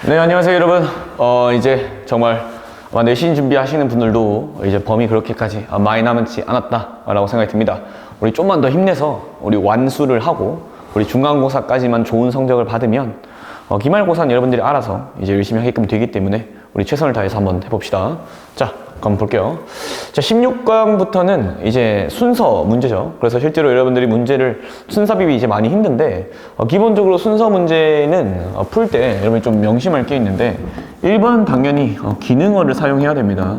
네, 안녕하세요, 여러분. 이제 정말 아마 내신 준비하시는 분들도 이제 범위 그렇게까지 많이 남지 않았다라고 생각이 듭니다. 우리 좀만 더 힘내서 우리 완수를 하고 우리 중간고사까지만 좋은 성적을 받으면 기말고사는 여러분들이 알아서 이제 열심히 하게끔 되기 때문에 우리 최선을 다해서 한번 해봅시다. 자, 그럼 볼게요. 자, 16강부터는 이제 순서 문제죠. 그래서 실제로 여러분들이 문제를 순서비비 이제 많이 힘든데 기본적으로 순서 문제는 풀 때 여러분이 좀 명심할 게 있는데 1번 당연히 기능어를 사용해야 됩니다.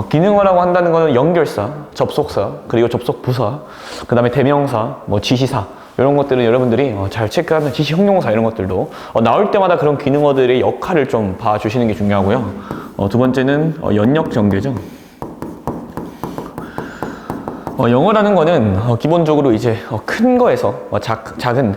기능어라고 한다는 거는 연결사, 접속사, 그리고 접속부사, 그 다음에 대명사, 지시사 이런 것들은 여러분들이 잘 체크하는 지시 형용사 이런 것들도 나올 때마다 그런 기능어들의 역할을 좀 봐주시는 게 중요하고요. 두 번째는 연역 전개죠. 영어라는 거는 기본적으로 이제 큰 거에서 작은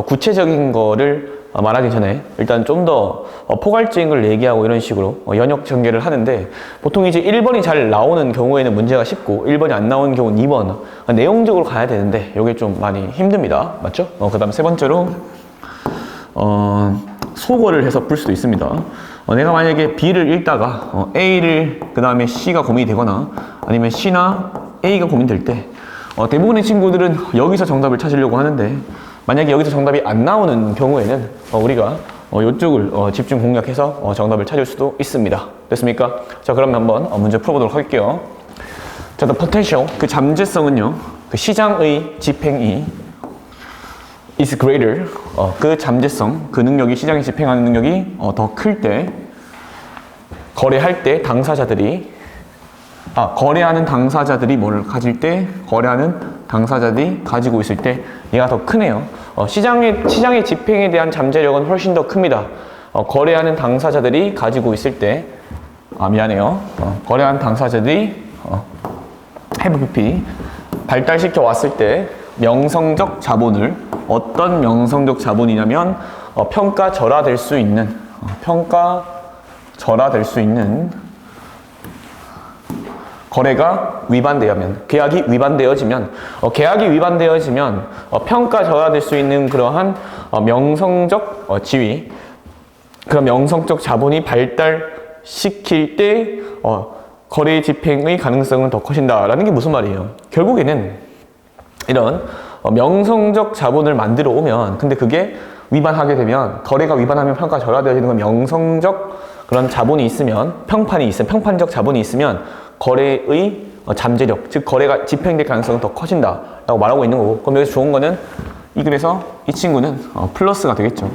구체적인 거를 말하기 전에 일단 좀 더 포괄적인 걸 얘기하고 이런 식으로 연역 전개를 하는데 보통 이제 1번이 잘 나오는 경우에는 문제가 쉽고 1번이 안 나오는 경우는 2번 내용적으로 가야 되는데 이게 좀 많이 힘듭니다. 맞죠? 그 다음 세 번째로 소거를 해서 풀 수도 있습니다. 내가 만약에 B를 읽다가 A를 그 다음에 C가 고민이 되거나 아니면 C나 A가 고민될 때 대부분의 친구들은 여기서 정답을 찾으려고 하는데 만약에 여기서 정답이 안 나오는 경우에는 우리가 이쪽을 집중 공략해서 정답을 찾을 수도 있습니다. 됐습니까? 자, 그러면 한번 문제 풀어보도록 할게요. 자, the potential, 그 잠재성은요, 그 시장의 집행이 is greater, 그 잠재성, 그 능력이 시장에 집행하는 능력이 더 클 때, 거래할 때 당사자들이 거래하는 당사자들이 뭐를 가질 때, 거래하는 당사자들이 가지고 있을 때 얘가 더 크네요. 시장의 집행에 대한 잠재력은 훨씬 더 큽니다. 거래하는 당사자들이 가지고 있을 때, 미안해요. 거래하는 당사자들이 have PP 발달시켜 왔을 때 명성적 자본을 어떤 명성적 자본이냐면 평가절하될 수 있는 거래가 위반되면 계약이 위반되어지면 평가절하될 수 있는 그러한 명성적 지위 그런 명성적 자본이 발달시킬 때 거래 집행의 가능성은 더 커진다라는 게 무슨 말이에요? 결국에는 이런 명성적 자본을 만들어 오면 근데 그게 위반하게 되면 거래가 위반하면 평가 절하되어지는 건 명성적 그런 자본이 있으면 평판적 자본이 있으면 거래의 잠재력 즉 거래가 집행될 가능성은 더 커진다라고 말하고 있는 거고 그럼 여기서 좋은 거는 그래서 이 친구는 플러스가 되겠죠.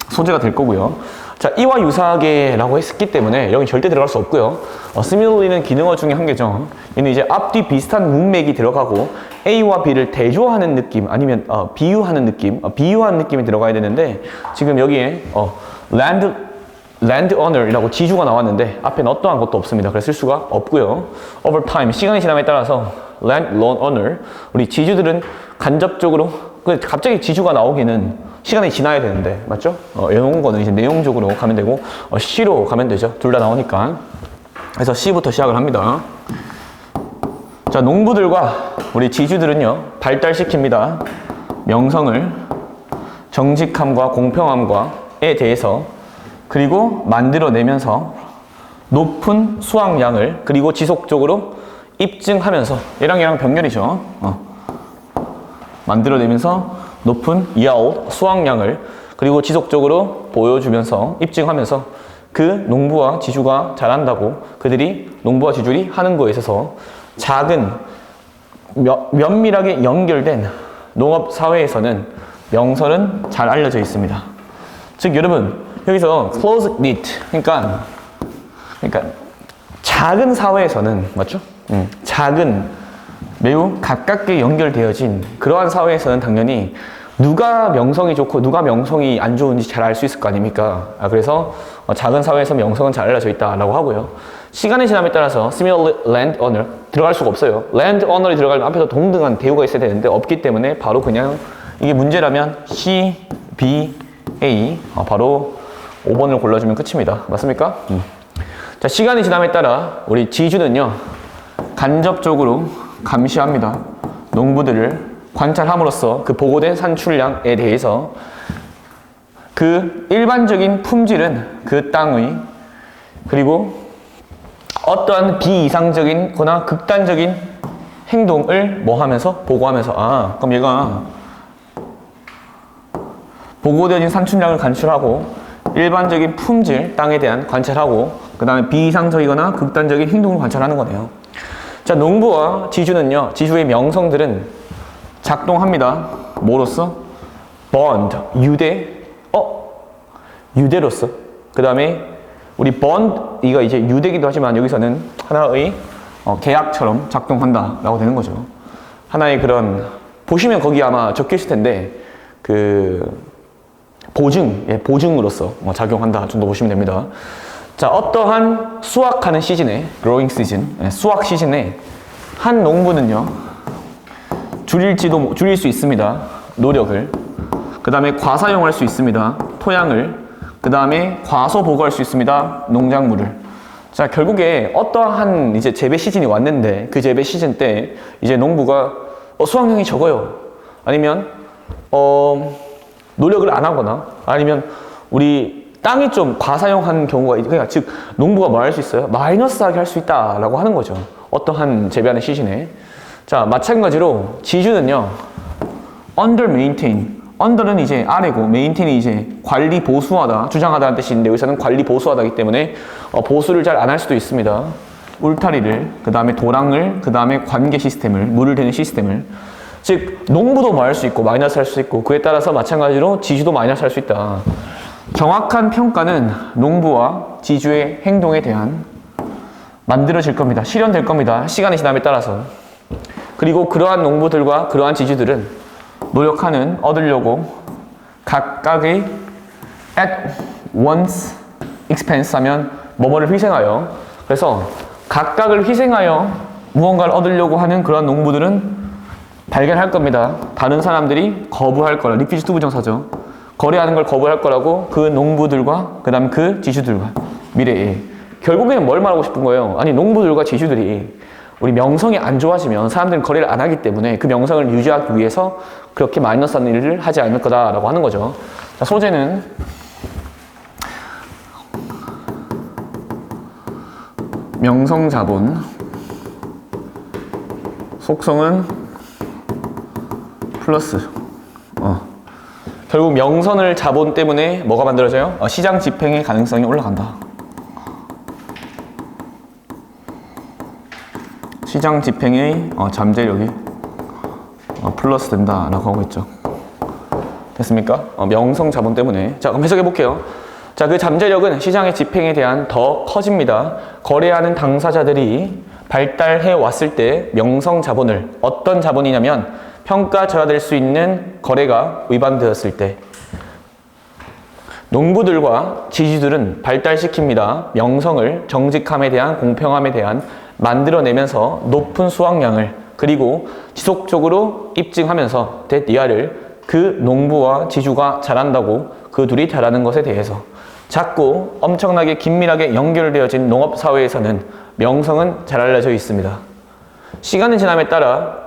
소재가 될 거고요. 자, 이와 유사하게라고 했기 때문에 여기 절대 들어갈 수 없고요. similarly는 기능어 중에 한 개죠. 얘는 이제 앞뒤 비슷한 문맥이 들어가고 A와 B를 대조하는 느낌 아니면 비유하는 느낌이 들어가야 되는데 지금 여기에 land owner이라고 지주가 나왔는데 앞에는 어떠한 것도 없습니다. 그래서 쓸 수가 없고요. over time 시간이 지남에 따라서 land owner 우리 지주들은 간접적으로 갑자기 지주가 나오기는 시간이 지나야 되는데 맞죠? 이런 거는 이제 내용적으로 가면 되고 C로 가면 되죠. 둘 다 나오니까. 그래서 C부터 시작을 합니다. 자, 농부들과 우리 지주들은요 발달시킵니다. 명성을 정직함과 공평함과에 대해서 그리고 만들어내면서 높은 수확량을 그리고 지속적으로 입증하면서 얘랑 병렬이죠. 만들어내면서 높은 yield, 수확량을 그리고 지속적으로 보여주면서 입증하면서 그 농부와 지주가 잘한다고 그들이 농부와 지주들이 하는 거에 있어서 작은 면밀하게 연결된 농업 사회에서는 명설은 잘 알려져 있습니다. 즉 여러분 여기서 close knit 그러니까 작은 사회에서는 맞죠? 작은 매우 가깝게 연결되어진 그러한 사회에서는 당연히 누가 명성이 좋고 누가 명성이 안 좋은지 잘 알 수 있을 거 아닙니까? 그래서 작은 사회에서 명성은 잘 알려져 있다라고 하고요. 시간의 지남에 따라서 similar land owner 들어갈 수가 없어요. land owner이 들어가려면 앞에서 동등한 대우가 있어야 되는데 없기 때문에 바로 그냥 이게 문제라면 C, B, A 바로 5번을 골라주면 끝입니다. 맞습니까? 자, 시간이 지남에 따라 우리 지주는요 간접적으로 감시합니다. 농부들을 관찰함으로써 그 보고된 산출량에 대해서 그 일반적인 품질은 그 땅의 그리고 어떠한 비이상적인 거나 극단적인 행동을 뭐 하면서? 보고하면서 그럼 얘가 보고되어진 산출량을 관찰하고 일반적인 품질, 땅에 대한 관찰하고 그 다음에 비이상적이거나 극단적인 행동을 관찰하는 거네요. 자, 농부와 지주는요, 지주의 명성들은 작동합니다. 뭐로서? bond, 유대로서. 그 다음에 우리 bond, 이가 이제 유대기도 하지만 여기서는 하나의 계약처럼 작동한다 라고 되는 거죠. 하나의 그런, 보시면 거기 아마 적혀 있을 텐데, 보증으로서 작용한다 정도 보시면 됩니다. 자, 어떠한 수확하는 시즌에, growing season, 수확 시즌에 한 농부는요, 줄일 수 있습니다. 노력을. 그 다음에 과사용할 수 있습니다. 토양을. 그 다음에 과소 보고할 수 있습니다. 농작물을. 자, 결국에 어떠한 이제 재배 시즌이 왔는데 그 재배 시즌 때 이제 농부가 수확량이 적어요. 아니면 노력을 안 하거나 아니면 우리 땅이 좀 과사용한 경우가 그러니까 즉 농부가 뭐 할 수 있어요? 마이너스하게 할 수 있다라고 하는 거죠. 어떠한 재배하는 시즌에. 자, 마찬가지로 지주는요, under maintain. under는 이제 아래고 maintain이 이제 관리 보수하다, 주장하다는 뜻인데 여기서는 관리 보수하다기 때문에 보수를 잘 안 할 수도 있습니다. 울타리를, 그 다음에 도랑을, 그 다음에 관계 시스템을, 물을 대는 시스템을. 즉 농부도 뭐 할 수 있고 마이너스 할 수 있고 그에 따라서 마찬가지로 지주도 마이너스 할 수 있다. 정확한 평가는 농부와 지주의 행동에 대한 만들어질 겁니다. 실현될 겁니다. 시간의 지남에 따라서. 그리고 그러한 농부들과 그러한 지주들은 노력하는, 얻으려고 각각의 at once expense 하면 뭐뭐를 희생하여, 그래서 각각을 희생하여 무언가를 얻으려고 하는 그러한 농부들은 발견할 겁니다. 다른 사람들이 거부할 거라. 리피지 투부정사죠. 거래하는 걸 거부할 거라고 그 농부들과 그 다음 그 지주들과 미래에. 결국에는 뭘 말하고 싶은 거예요? 아니, 농부들과 지주들이 우리 명성이 안 좋아지면 사람들은 거래를 안 하기 때문에 그 명성을 유지하기 위해서 그렇게 마이너스한 일을 하지 않을 거다라고 하는 거죠. 자, 소재는 명성자본, 속성은 플러스. 결국 명선을 자본 때문에 뭐가 만들어져요? 시장 집행의 가능성이 올라간다. 시장 집행의 잠재력이 플러스 된다라고 하고 있죠. 됐습니까? 명성 자본 때문에. 자, 그럼 해석해 볼게요. 자, 그 잠재력은 시장의 집행에 대한 더 커집니다. 거래하는 당사자들이 발달해 왔을 때 명성 자본을, 어떤 자본이냐면 평가절하될 수 있는 거래가 위반되었을 때 농부들과 지주들은 발달시킵니다. 명성을, 정직함에 대한, 공평함에 대한 만들어내면서 높은 수확량을, 그리고 지속적으로 입증하면서 이하를 그 농부와 지주가 잘한다고 그 둘이 잘하는 것에 대해서 작고 엄청나게 긴밀하게 연결되어진 농업사회에서는 명성은 잘 알려져 있습니다. 시간의 지남에 따라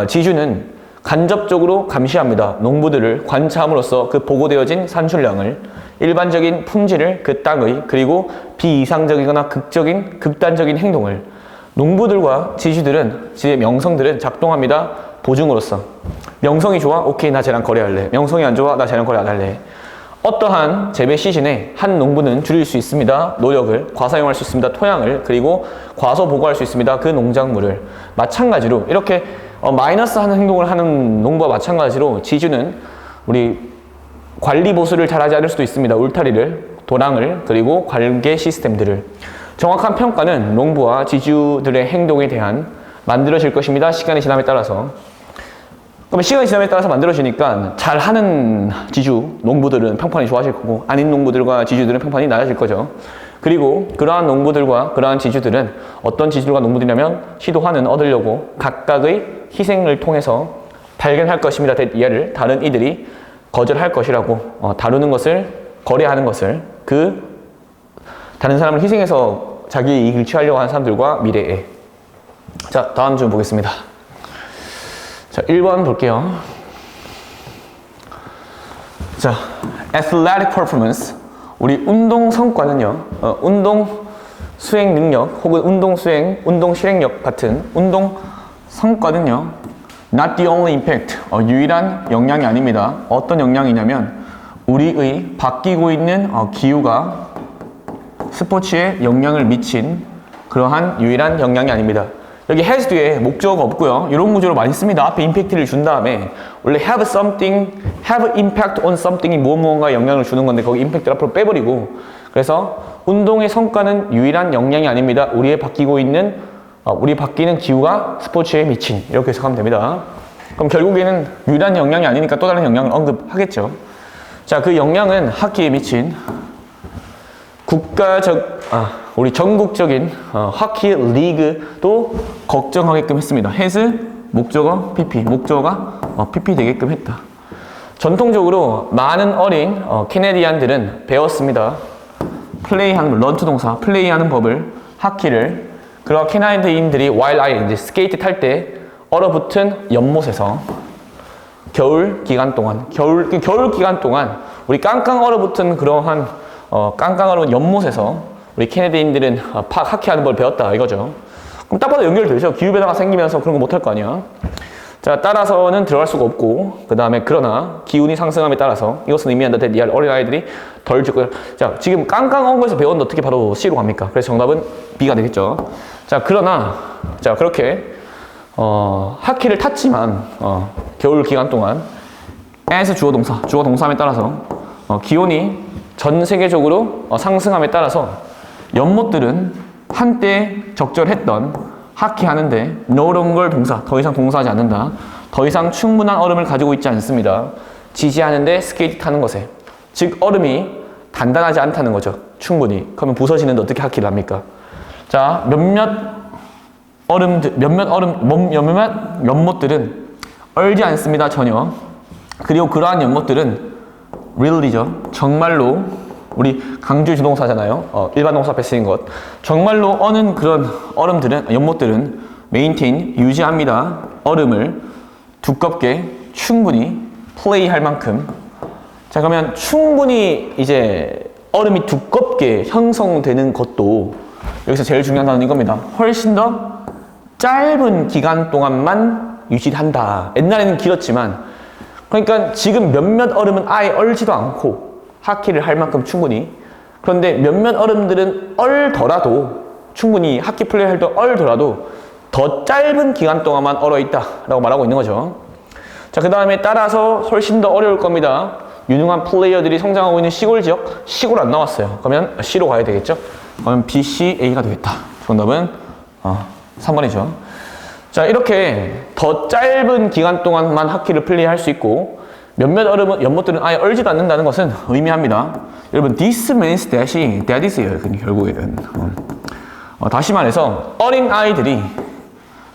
지주는 간접적으로 감시합니다. 농부들을 관찰함으로써 그 보고되어진 산출량을, 일반적인 품질을, 그 땅의, 그리고 비이상적이거나 극단적인 행동을. 농부들과 지주들은, 지의 명성들은 작동합니다. 보증으로서. 명성이 좋아? 오케이, 나 쟤랑 거래할래. 명성이 안 좋아? 나 쟤랑 거래 안 할래. 어떠한 재배 시즌에 한 농부는 줄일 수 있습니다. 노력을, 과사용할 수 있습니다. 토양을, 그리고 과소 보고할 수 있습니다. 그 농작물을. 마찬가지로 이렇게 마이너스 하는 행동을 하는 농부와 마찬가지로 지주는 우리 관리 보수를 잘하지 않을 수도 있습니다. 울타리를, 도랑을, 그리고 관계 시스템들을. 정확한 평가는 농부와 지주들의 행동에 대한 만들어질 것입니다. 시간의 지남에 따라서. 그러면 시간의 지남에 따라서 만들어지니까 잘하는 지주, 농부들은 평판이 좋아질 거고 아닌 농부들과 지주들은 평판이 낮아질 거죠. 그리고 그러한 농부들과 그러한 지주들은 어떤 지주들과 농부들이냐면 시도하는, 얻으려고 각각의 희생을 통해서 발견할 것입니다. 이하를 다른 이들이 거절할 것이라고, 다루는 것을, 거래하는 것을 다른 사람을 희생해서 자기 이익을 취하려고 하는 사람들과 미래에. 자, 다음 좀 보겠습니다. 자, 1번 볼게요. 자, athletic performance, 우리 운동 성과는요, 운동 수행 능력 혹은 운동 수행, 운동 실행력 같은 운동 성과는요, not the only impact, 유일한 영향이 아닙니다. 어떤 영향이냐면 우리의 바뀌고 있는 기후가 스포츠에 영향을 미친 그러한 유일한 영향이 아닙니다. 여기 has 뒤에 목적어가 없고요. 이런 구조로 많이 씁니다. 앞에 임팩트를 준 다음에 원래 have something, have impact on something이 무언가에 영향을 주는 건데 거기 임팩트를 앞으로 빼버리고, 그래서 운동의 성과는 유일한 영향이 아닙니다. 우리 바뀌는 기후가 스포츠에 미친, 이렇게 해석하면 됩니다. 그럼 결국에는 유일한 영향이 아니니까 또 다른 영향을 언급하겠죠. 자, 그 영향은 하키에 미친 우리 전국적인 하키 리그도 걱정하게끔 했습니다. has 목적어 PP, 목적어가 PP 되게끔 했다. 전통적으로 많은 어린 캐네디안들은 배웠습니다. 플레이하는 런투 동사, 플레이하는 법을, 하키를. 그런 캐나디인들이 while 이제 스케이트 탈 때 얼어붙은 연못에서 겨울 기간 동안 우리 깡깡 얼어붙은 그러한 깡깡 얼어붙은 연못에서 우리 캐네디인들은 하키하는 걸 배웠다 이거죠. 그럼 딱 봐도 연결되죠. 기후변화가 생기면서 그런 거 못할 거 아니야. 자, 따라서는 들어갈 수가 없고, 그 다음에 그러나 기온이 상승함에 따라서 이것은 의미한다. 대리할 어린아이들이 덜 죽고요. 자, 지금 깡깡 엉거에서 배웠는데 어떻게 바로 C로 갑니까? 그래서 정답은 B가 되겠죠. 자, 그러나 자, 그렇게 하키를 탔지만 겨울 기간 동안 as 주어 동사함에 따라서 기온이 전 세계적으로 상승함에 따라서 연못들은 한때 적절했던 하키 하는데 no longer 동사, 더 이상 동사하지 않는다. 더 이상 충분한 얼음을 가지고 있지 않습니다. 지지하는데 스케이트 타는 것에, 즉 얼음이 단단하지 않다는 거죠. 충분히. 그러면 부서지는데 어떻게 하키를 합니까? 자, 몇몇 연못들은 얼지 않습니다. 전혀. 그리고 그러한 연못들은 really죠. 정말로, 우리 강조 주동사잖아요. 일반 동사 앞에 쓰인 것. 정말로 어는 그런 연못들은 maintain, 유지합니다. 얼음을 두껍게, 충분히 플레이할 만큼. 자, 그러면 충분히 이제 얼음이 두껍게 형성되는 것도 여기서 제일 중요한 단어는 이겁니다. 훨씬 더 짧은 기간 동안만 유지한다. 옛날에는 길었지만, 그러니까 지금 몇몇 얼음은 아예 얼지도 않고 하키를 할 만큼 충분히. 그런데 몇몇 얼음들은 얼더라도 충분히 하키 플레이할 때 얼더라도 더 짧은 기간 동안만 얼어있다 라고 말하고 있는 거죠. 자, 그 다음에 따라서 훨씬 더 어려울 겁니다. 유능한 플레이어들이 성장하고 있는 시골 지역, 시골 안 나왔어요. 그러면 C로 가야 되겠죠. 그러면 B, C, A가 되겠다. 정답은 3번이죠. 자, 이렇게 더 짧은 기간 동안만 하키를 플레이할 수 있고 몇몇 연못들은 아예 얼지도 않는다는 것은 의미합니다. 여러분, this means that이에요. 결국에는. 다시 말해서 어린 아이들이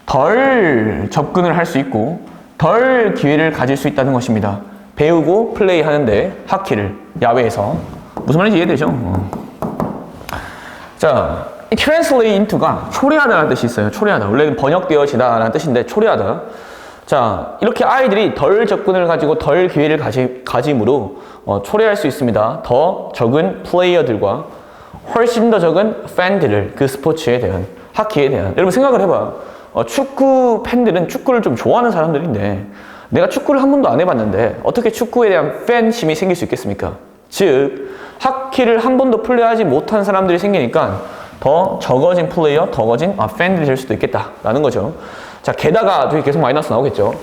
덜 접근을 할 수 있고 덜 기회를 가질 수 있다는 것입니다. 배우고 플레이하는데 하키를 야외에서. 무슨 말인지 이해되죠? 자, translate into가 초래하다라는 뜻이 있어요. 초래하다. 원래는 번역되어지다라는 뜻인데 초래하다. 자, 이렇게 아이들이 덜 접근을 가지고 덜 기회를 가짐으로 초래할 수 있습니다. 더 적은 플레이어들과 훨씬 더 적은 팬들을, 그 스포츠에 대한, 하키에 대한. 여러분 생각을 해봐. 축구 팬들은 축구를 좀 좋아하는 사람들인데 내가 축구를 한 번도 안 해봤는데 어떻게 축구에 대한 팬심이 생길 수 있겠습니까? 즉, 하키를 한 번도 플레이하지 못한 사람들이 생기니까 더 적어진 플레이어, 적어진 팬들이 될 수도 있겠다라는 거죠. 자, 게다가 뒤에 계속 마이너스 나오겠죠.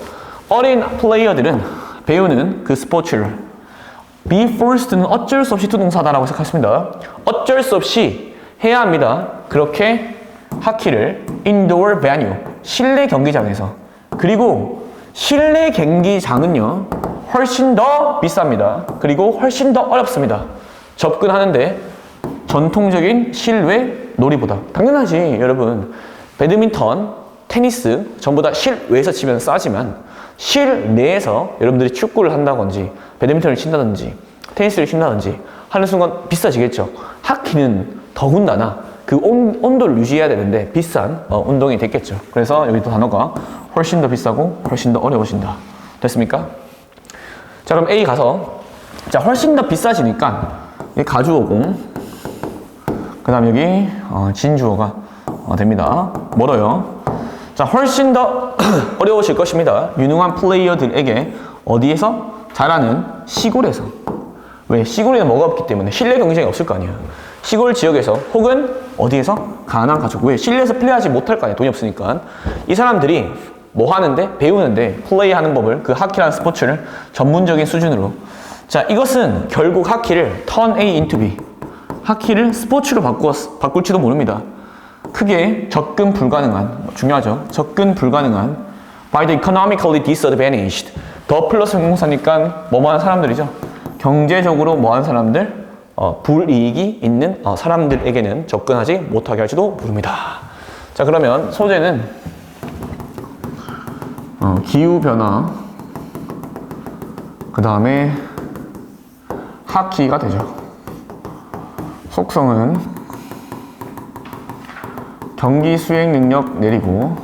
어린 플레이어들은 배우는 그 스포츠를 be forced는 어쩔 수 없이 투동사다라고 생각했습니다. 어쩔 수 없이 해야 합니다. 그렇게 하키를 indoor venue, 실내 경기장에서. 그리고 실내 경기장은요 훨씬 더 비쌉니다. 그리고 훨씬 더 어렵습니다. 접근하는데 전통적인 실외 놀이보다. 당연하지, 여러분. 배드민턴, 테니스 전부 다 실외에서 치면 싸지만 실내에서 여러분들이 축구를 한다든지 배드민턴을 친다든지 테니스를 친다든지 하는 순간 비싸지겠죠. 하키는 더군다나 그 온도를 유지해야 되는데 비싼 운동이 됐겠죠. 그래서 여기 또 단어가 훨씬 더 비싸고 훨씬 더 어려워진다. 됐습니까? 자, 그럼 A 가서 자, 훨씬 더 비싸지니까 여기 가주어고 그 다음 여기 진주어가 됩니다. 멀어요. 자, 훨씬 더 어려우실 것입니다. 유능한 플레이어들에게 어디에서? 잘하는 시골에서. 왜? 시골에는 뭐가 없기 때문에 실내 경쟁이 없을 거 아니에요. 시골 지역에서 혹은 어디에서? 가난한 가족. 왜? 실내에서 플레이하지 못할 거 아니에요. 돈이 없으니까. 이 사람들이 뭐 하는데? 배우는데 플레이하는 법을 그 하키라는 스포츠를 전문적인 수준으로. 자, 이것은 결국 하키를 turn A into B. 하키를 스포츠로 바꿀지도 모릅니다. 크게 접근 불가능한, 중요하죠. 접근 불가능한 by the economically disadvantaged. 더 플러스 공사니까 뭐뭐한 사람들이죠. 경제적으로 뭐한 사람들, 불이익이 있는 사람들에게는 접근하지 못하게 할지도 모릅니다. 자, 그러면 소재는 기후변화, 그 다음에 하키가 되죠. 속성은 경기 수행 능력 내리고,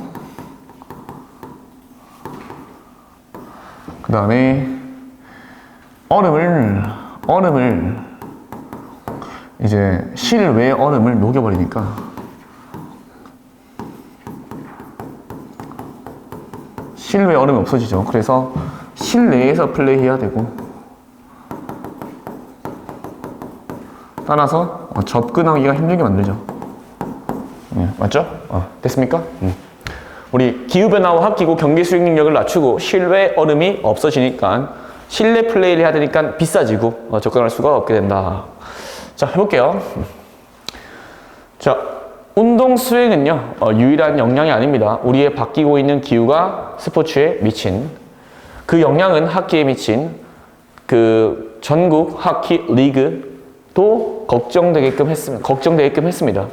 그 다음에 얼음을 이제 실외 얼음을 녹여버리니까 실외 얼음이 없어지죠. 그래서 실내에서 플레이해야 되고, 따라서 접근하기가 힘들게 만들죠. 맞죠? 됐습니까? 우리 기후변화와 합기고 경기 수익 능력을 낮추고 실외 얼음이 없어지니까 실내 플레이를 해야 되니까 비싸지고 접근할 수가 없게 된다. 자, 해볼게요. 자, 운동 수행은요, 유일한 영향이 아닙니다. 우리의 바뀌고 있는 기후가 스포츠에 미친, 그 영향은 하키에 미친 그 전국 하키 리그도 걱정되게끔 했습니다.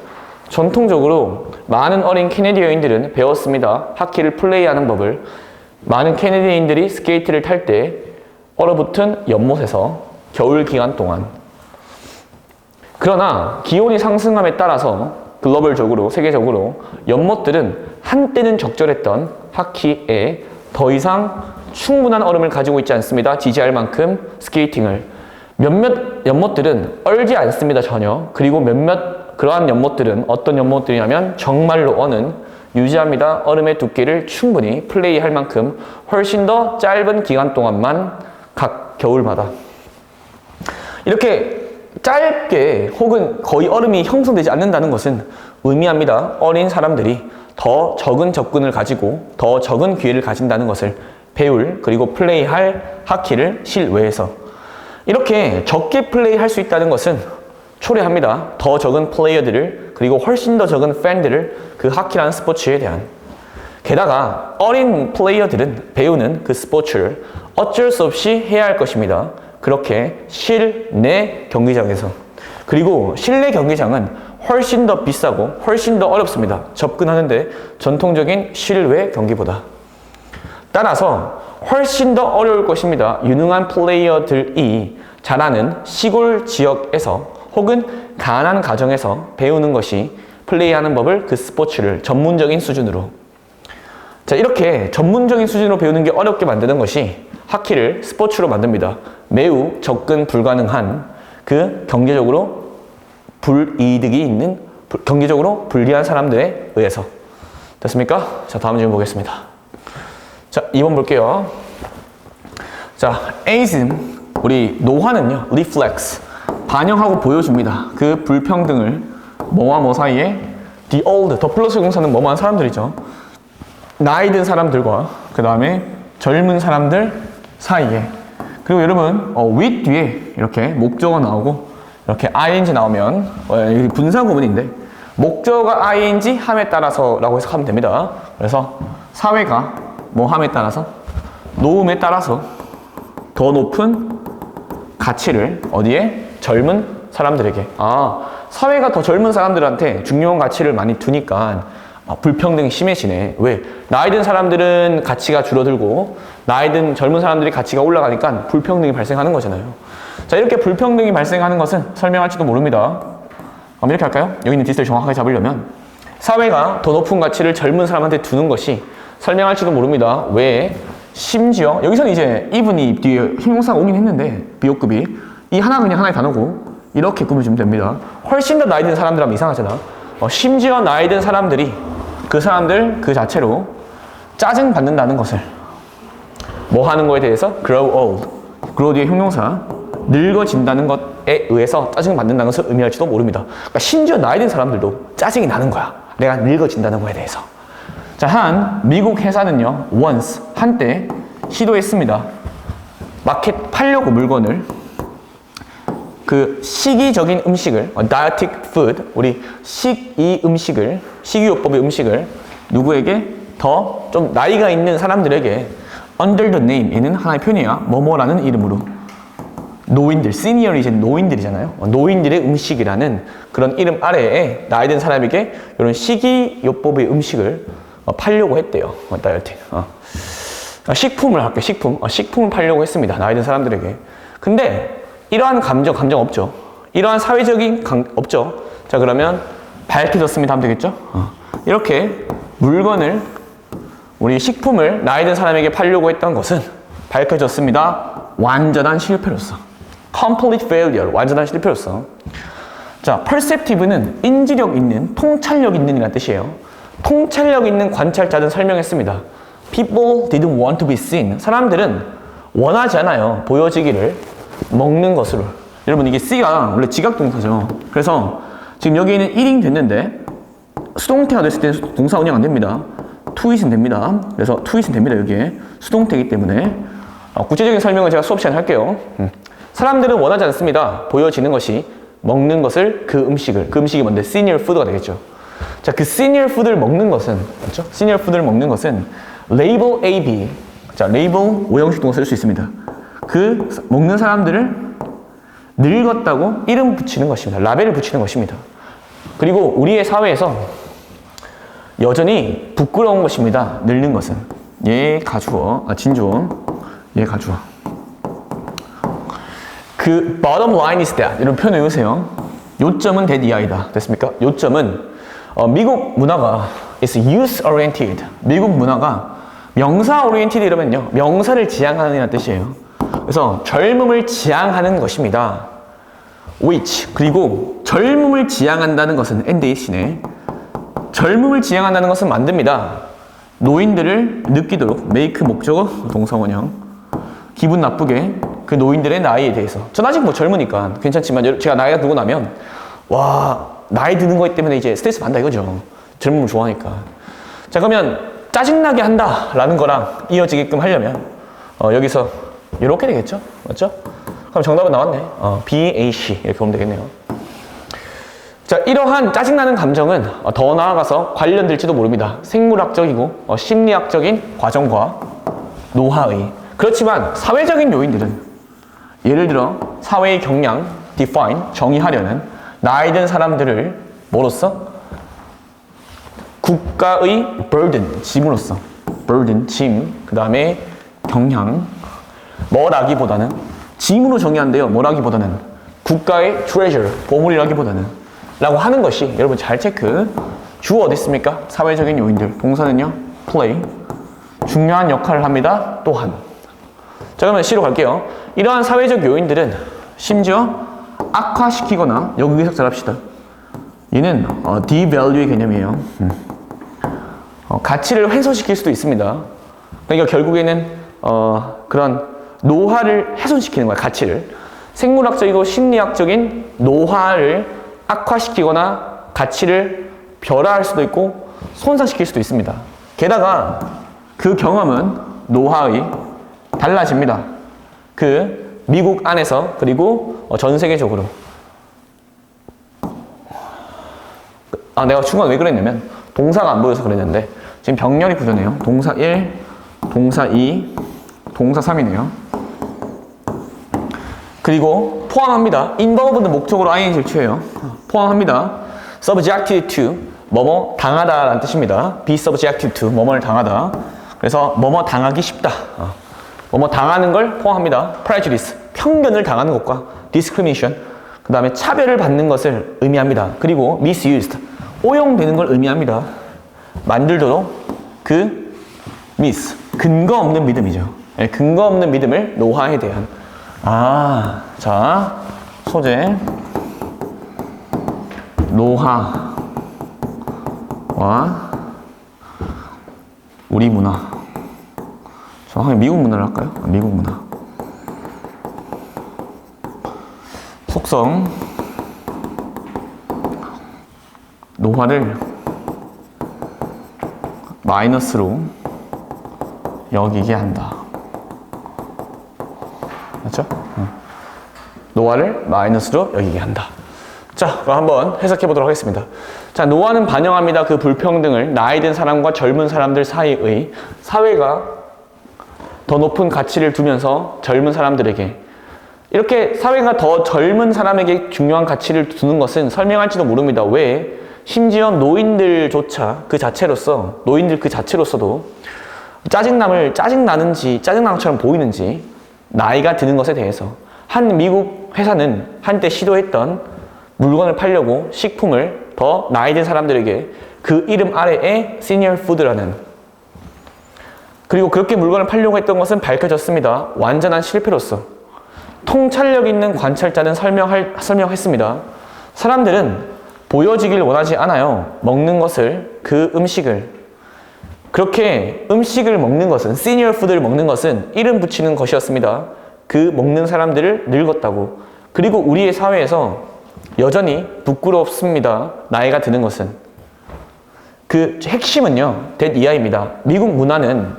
전통적으로 많은 어린 캐네디어인들은 배웠습니다. 하키를 플레이하는 법을. 많은 캐네디어인들이 스케이트를 탈 때 얼어붙은 연못에서 겨울 기간 동안. 그러나 기온이 상승함에 따라서 글로벌적으로, 세계적으로 연못들은 한때는 적절했던 하키에 더 이상 충분한 얼음을 가지고 있지 않습니다. 지지할 만큼 스케이팅을. 몇몇 연못들은 얼지 않습니다, 전혀. 그리고 그러한 연못들은 어떤 연못들이냐면 정말로 어는 유지합니다. 얼음의 두께를 충분히 플레이할 만큼 훨씬 더 짧은 기간 동안만 각 겨울마다. 이렇게 짧게 혹은 거의 얼음이 형성되지 않는다는 것은 의미합니다. 어린 사람들이 더 적은 접근을 가지고 더 적은 기회를 가진다는 것을 배울, 그리고 플레이할 하키를 실외에서. 이렇게 적게 플레이할 수 있다는 것은 초래합니다. 더 적은 플레이어들을, 그리고 훨씬 더 적은 팬들을 그 하키라는 스포츠에 대한. 게다가 어린 플레이어들은 배우는 그 스포츠를 어쩔 수 없이 해야 할 것입니다. 그렇게 실내 경기장에서. 그리고 실내 경기장은 훨씬 더 비싸고 훨씬 더 어렵습니다. 접근하는데 전통적인 실외 경기보다. 따라서 훨씬 더 어려울 것입니다. 유능한 플레이어들이 잘하는 시골 지역에서 혹은 가난한 가정에서 배우는 것이 플레이하는 법을, 그 스포츠를 전문적인 수준으로. 자, 이렇게 전문적인 수준으로 배우는 게 어렵게 만드는 것이 하키를 스포츠로 만듭니다. 매우 접근 불가능한 그 경제적으로 불이득이 있는, 경제적으로 불리한 사람들에 의해서. 됐습니까? 자, 다음 질문 보겠습니다. 자, 2번 볼게요. 자, 에이즘, 우리 노화는요, reflex, 반영하고 보여줍니다. 그 불평등을 뭐와 뭐 사이에, the old, 더 플러스 공사는 뭐뭐한 사람들이죠. 나이 든 사람들과 그 다음에 젊은 사람들 사이에. 그리고 여러분, with 뒤에 이렇게 목적어 나오고 이렇게 ing 나오면 여기 분사 구문인데 목적어가 ing 함에 따라서 라고 해석하면 됩니다. 그래서 사회가 뭐 함에 따라서, 노음에 따라서 더 높은 가치를 어디에? 젊은 사람들에게. 사회가 더 젊은 사람들한테 중요한 가치를 많이 두니까 불평등이 심해지네. 왜? 나이 든 사람들은 가치가 줄어들고 나이 든 젊은 사람들이 가치가 올라가니까 불평등이 발생하는 거잖아요. 자, 이렇게 불평등이 발생하는 것은 설명할지도 모릅니다. 그럼 이렇게 할까요? 여기 있는 디스를 정확하게 잡으려면 사회가 더 높은 가치를 젊은 사람한테 두는 것이 설명할지도 모릅니다. 왜? 심지어 여기서는 이제 even이 뒤에 형용사가 오긴 했는데 비호급이 이 하나가 그냥 하나의 단어고 이렇게 꾸며주면 됩니다. 훨씬 더 나이 든 사람들 하면 이상하잖아. 심지어 나이 든 사람들이 그 사람들 그 자체로 짜증 받는다는 것을 뭐 하는 거에 대해서 grow old, grow 뒤에 형용사 늙어진다는 것에 의해서 짜증 받는다는 것을 의미할지도 모릅니다. 그러니까 심지어 나이 든 사람들도 짜증이 나는 거야. 내가 늙어진다는 거에 대해서. 자, 한 미국 회사는요, once, 한때 시도했습니다. 마켓 팔려고 물건을 그 시기적인 음식을, dietetic food, 우리 식이 음식을, 식이요법의 음식을 누구에게 더 좀 나이가 있는 사람들에게 under the name, 얘는 하나의 표현이야. 뭐뭐라는 이름으로. 노인들, 시니어는 이제 노인들이잖아요. 노인들의 음식이라는 그런 이름 아래에 나이 든 사람에게 이런 식이요법의 음식을 팔려고 했대요. 다이어트. 식품을 할게, 식품. 식품을 팔려고 했습니다. 나이 든 사람들에게. 근데 이러한 감정 없죠. 이러한 사회적인 없죠. 자, 그러면 밝혀졌습니다 하면 되겠죠? 이렇게 물건을, 우리 식품을 나이 든 사람에게 팔려고 했던 것은 밝혀졌습니다. 완전한 실패로서. complete failure. 완전한 실패로서. 자, perceptive는 인지력 있는, 통찰력 있는 이라는 뜻이에요. 통찰력 있는 관찰자는 설명했습니다. People didn't want to be seen. 사람들은 원하지 않아요. 보여지기를. 먹는 것으로. 여러분, 이게 C가 원래 지각동사죠. 그래서 지금 여기는 1인 됐는데 수동태가 됐을 때 동사 운영 안 됩니다. to it은 됩니다. 그래서 to it은 됩니다. 여기에 수동태이기 때문에 구체적인 설명은 제가 수업 시간에 할게요. 사람들은 원하지 않습니다. 보여지는 것이 먹는 것을, 그 음식이 뭔데? senior food가 되겠죠. 자, 그 senior food를 먹는 것은, 맞죠? senior food를 먹는 것은 label AB. 자, label 오형식 동사 쓸 수 있습니다. 그 먹는 사람들을 늙었다고 이름 붙이는 것입니다. 라벨을 붙이는 것입니다. 그리고 우리의 사회에서 여전히 부끄러운 것입니다. 늙는 것은. 얘 가주어, 진주어, 얘 가주어. 그 bottom line is that 이런 표현 외우세요. 요점은 that 이하이다. 됐습니까? 요점은 미국 문화가 is youth oriented. 미국 문화가 명사 oriented 이러면요, 명사를 지향하는 이라는 뜻이에요. 그래서 젊음을 지향하는 것입니다. which, 그리고 젊음을 지향한다는 것은 NDC네. 젊음을 지향한다는 것은 만듭니다. 노인들을 느끼도록 make 목적어 동사 원형. 기분 나쁘게 그 노인들의 나이에 대해서. 전 아직 뭐 젊으니까 괜찮지만 제가 나이가 들고 나면 와, 나이 드는 것 때문에 이제 스트레스 받는다 이거죠. 젊음을 좋아하니까. 자, 그러면 짜증나게 한다라는 거랑 이어지게끔 하려면 여기서 이렇게 되겠죠? 맞죠? 그럼 정답은 나왔네. BAC 이렇게 보면 되겠네요. 자, 이러한 짜증나는 감정은 더 나아가서 관련될지도 모릅니다. 생물학적이고 심리학적인 과정과 노화의. 그렇지만 사회적인 요인들은 예를 들어 사회의 경량, define, 정의하려는 나이 든 사람들을 뭐로써? 국가의 burden, 짐으로써. burden, 짐. 그 다음에 경향. 뭐라기보다는 짐으로 정의한대요. 뭐라기보다는 국가의 treasure, 보물이라기보다는 라고 하는 것이, 여러분 잘 체크. 주어 어디 있습니까? 사회적인 요인들. 동사는요, play. 중요한 역할을 합니다. 또한. 자, 그러면 C로 갈게요. 이러한 사회적 요인들은 심지어 악화시키거나, 여기 해석 잘 합시다. 얘는 devalue의 개념이에요. 가치를 훼손시킬 수도 있습니다. 그러니까 결국에는 그런 노화를 훼손시키는 거야, 가치를. 생물학적이고 심리학적인 노화를 악화시키거나 가치를 벼라할 수도 있고 손상시킬 수도 있습니다. 게다가 그 경험은 노화의 달라집니다. 그 미국 안에서 그리고 전 세계적으로. 내가 중간 왜 그랬냐면 동사가 안 보여서 그랬는데 지금 병렬이 구조네요. 동사 1, 동사 2, 동사 3이네요. 그리고 포함합니다. involved 목적으로 ing를 취해요. 포함합니다. subjected to, 뭐뭐 당하다 라는 뜻입니다. be subjected to, 뭐뭐를 당하다. 그래서 뭐뭐 당하기 쉽다. 뭐뭐 당하는 걸 포함합니다. prejudice, 편견을 당하는 것과 discrimination, 그 다음에 차별을 받는 것을 의미합니다. 그리고 misused, 오용되는 걸 의미합니다. 만들도록 그 근거 없는 믿음이죠. 예, 근거 없는 믿음을 노화에 대한. 자, 소재. 노화와 우리 문화. 정확하게 미국 문화를 할까요? 미국 문화. 속성. 노화를 마이너스로 여기게 한다. 맞죠? 노화를 마이너스로 여기게 한다. 자, 그럼 한번 해석해 보도록 하겠습니다. 자, 노화는 반영합니다. 그 불평등을 나이 든 사람과 젊은 사람들 사이의 사회가 더 높은 가치를 두면서 젊은 사람들에게 이렇게 사회가 더 젊은 사람에게 중요한 가치를 두는 것은 설명할지도 모릅니다. 왜? 심지어 노인들조차 노인들 그 자체로서도 짜증나는지 짜증나는 것처럼 보이는지 나이가 드는 것에 대해서 한 미국 회사는 한때 시도했던 물건을 팔려고 식품을 더 나이 든 사람들에게 그 이름 아래에 시니어 푸드라는 그리고 그렇게 물건을 팔려고 했던 것은 밝혀졌습니다. 완전한 실패로서 통찰력 있는 관찰자는 설명했습니다. 사람들은 보여지길 원하지 않아요. 먹는 것을, 그 음식을. 그렇게 음식을 먹는 것은, 시니어 푸드를 먹는 것은 이름 붙이는 것이었습니다. 그 먹는 사람들을 늙었다고. 그리고 우리의 사회에서 여전히 부끄럽습니다. 나이가 드는 것은. 그 핵심은요, 이하입니다. 미국 문화는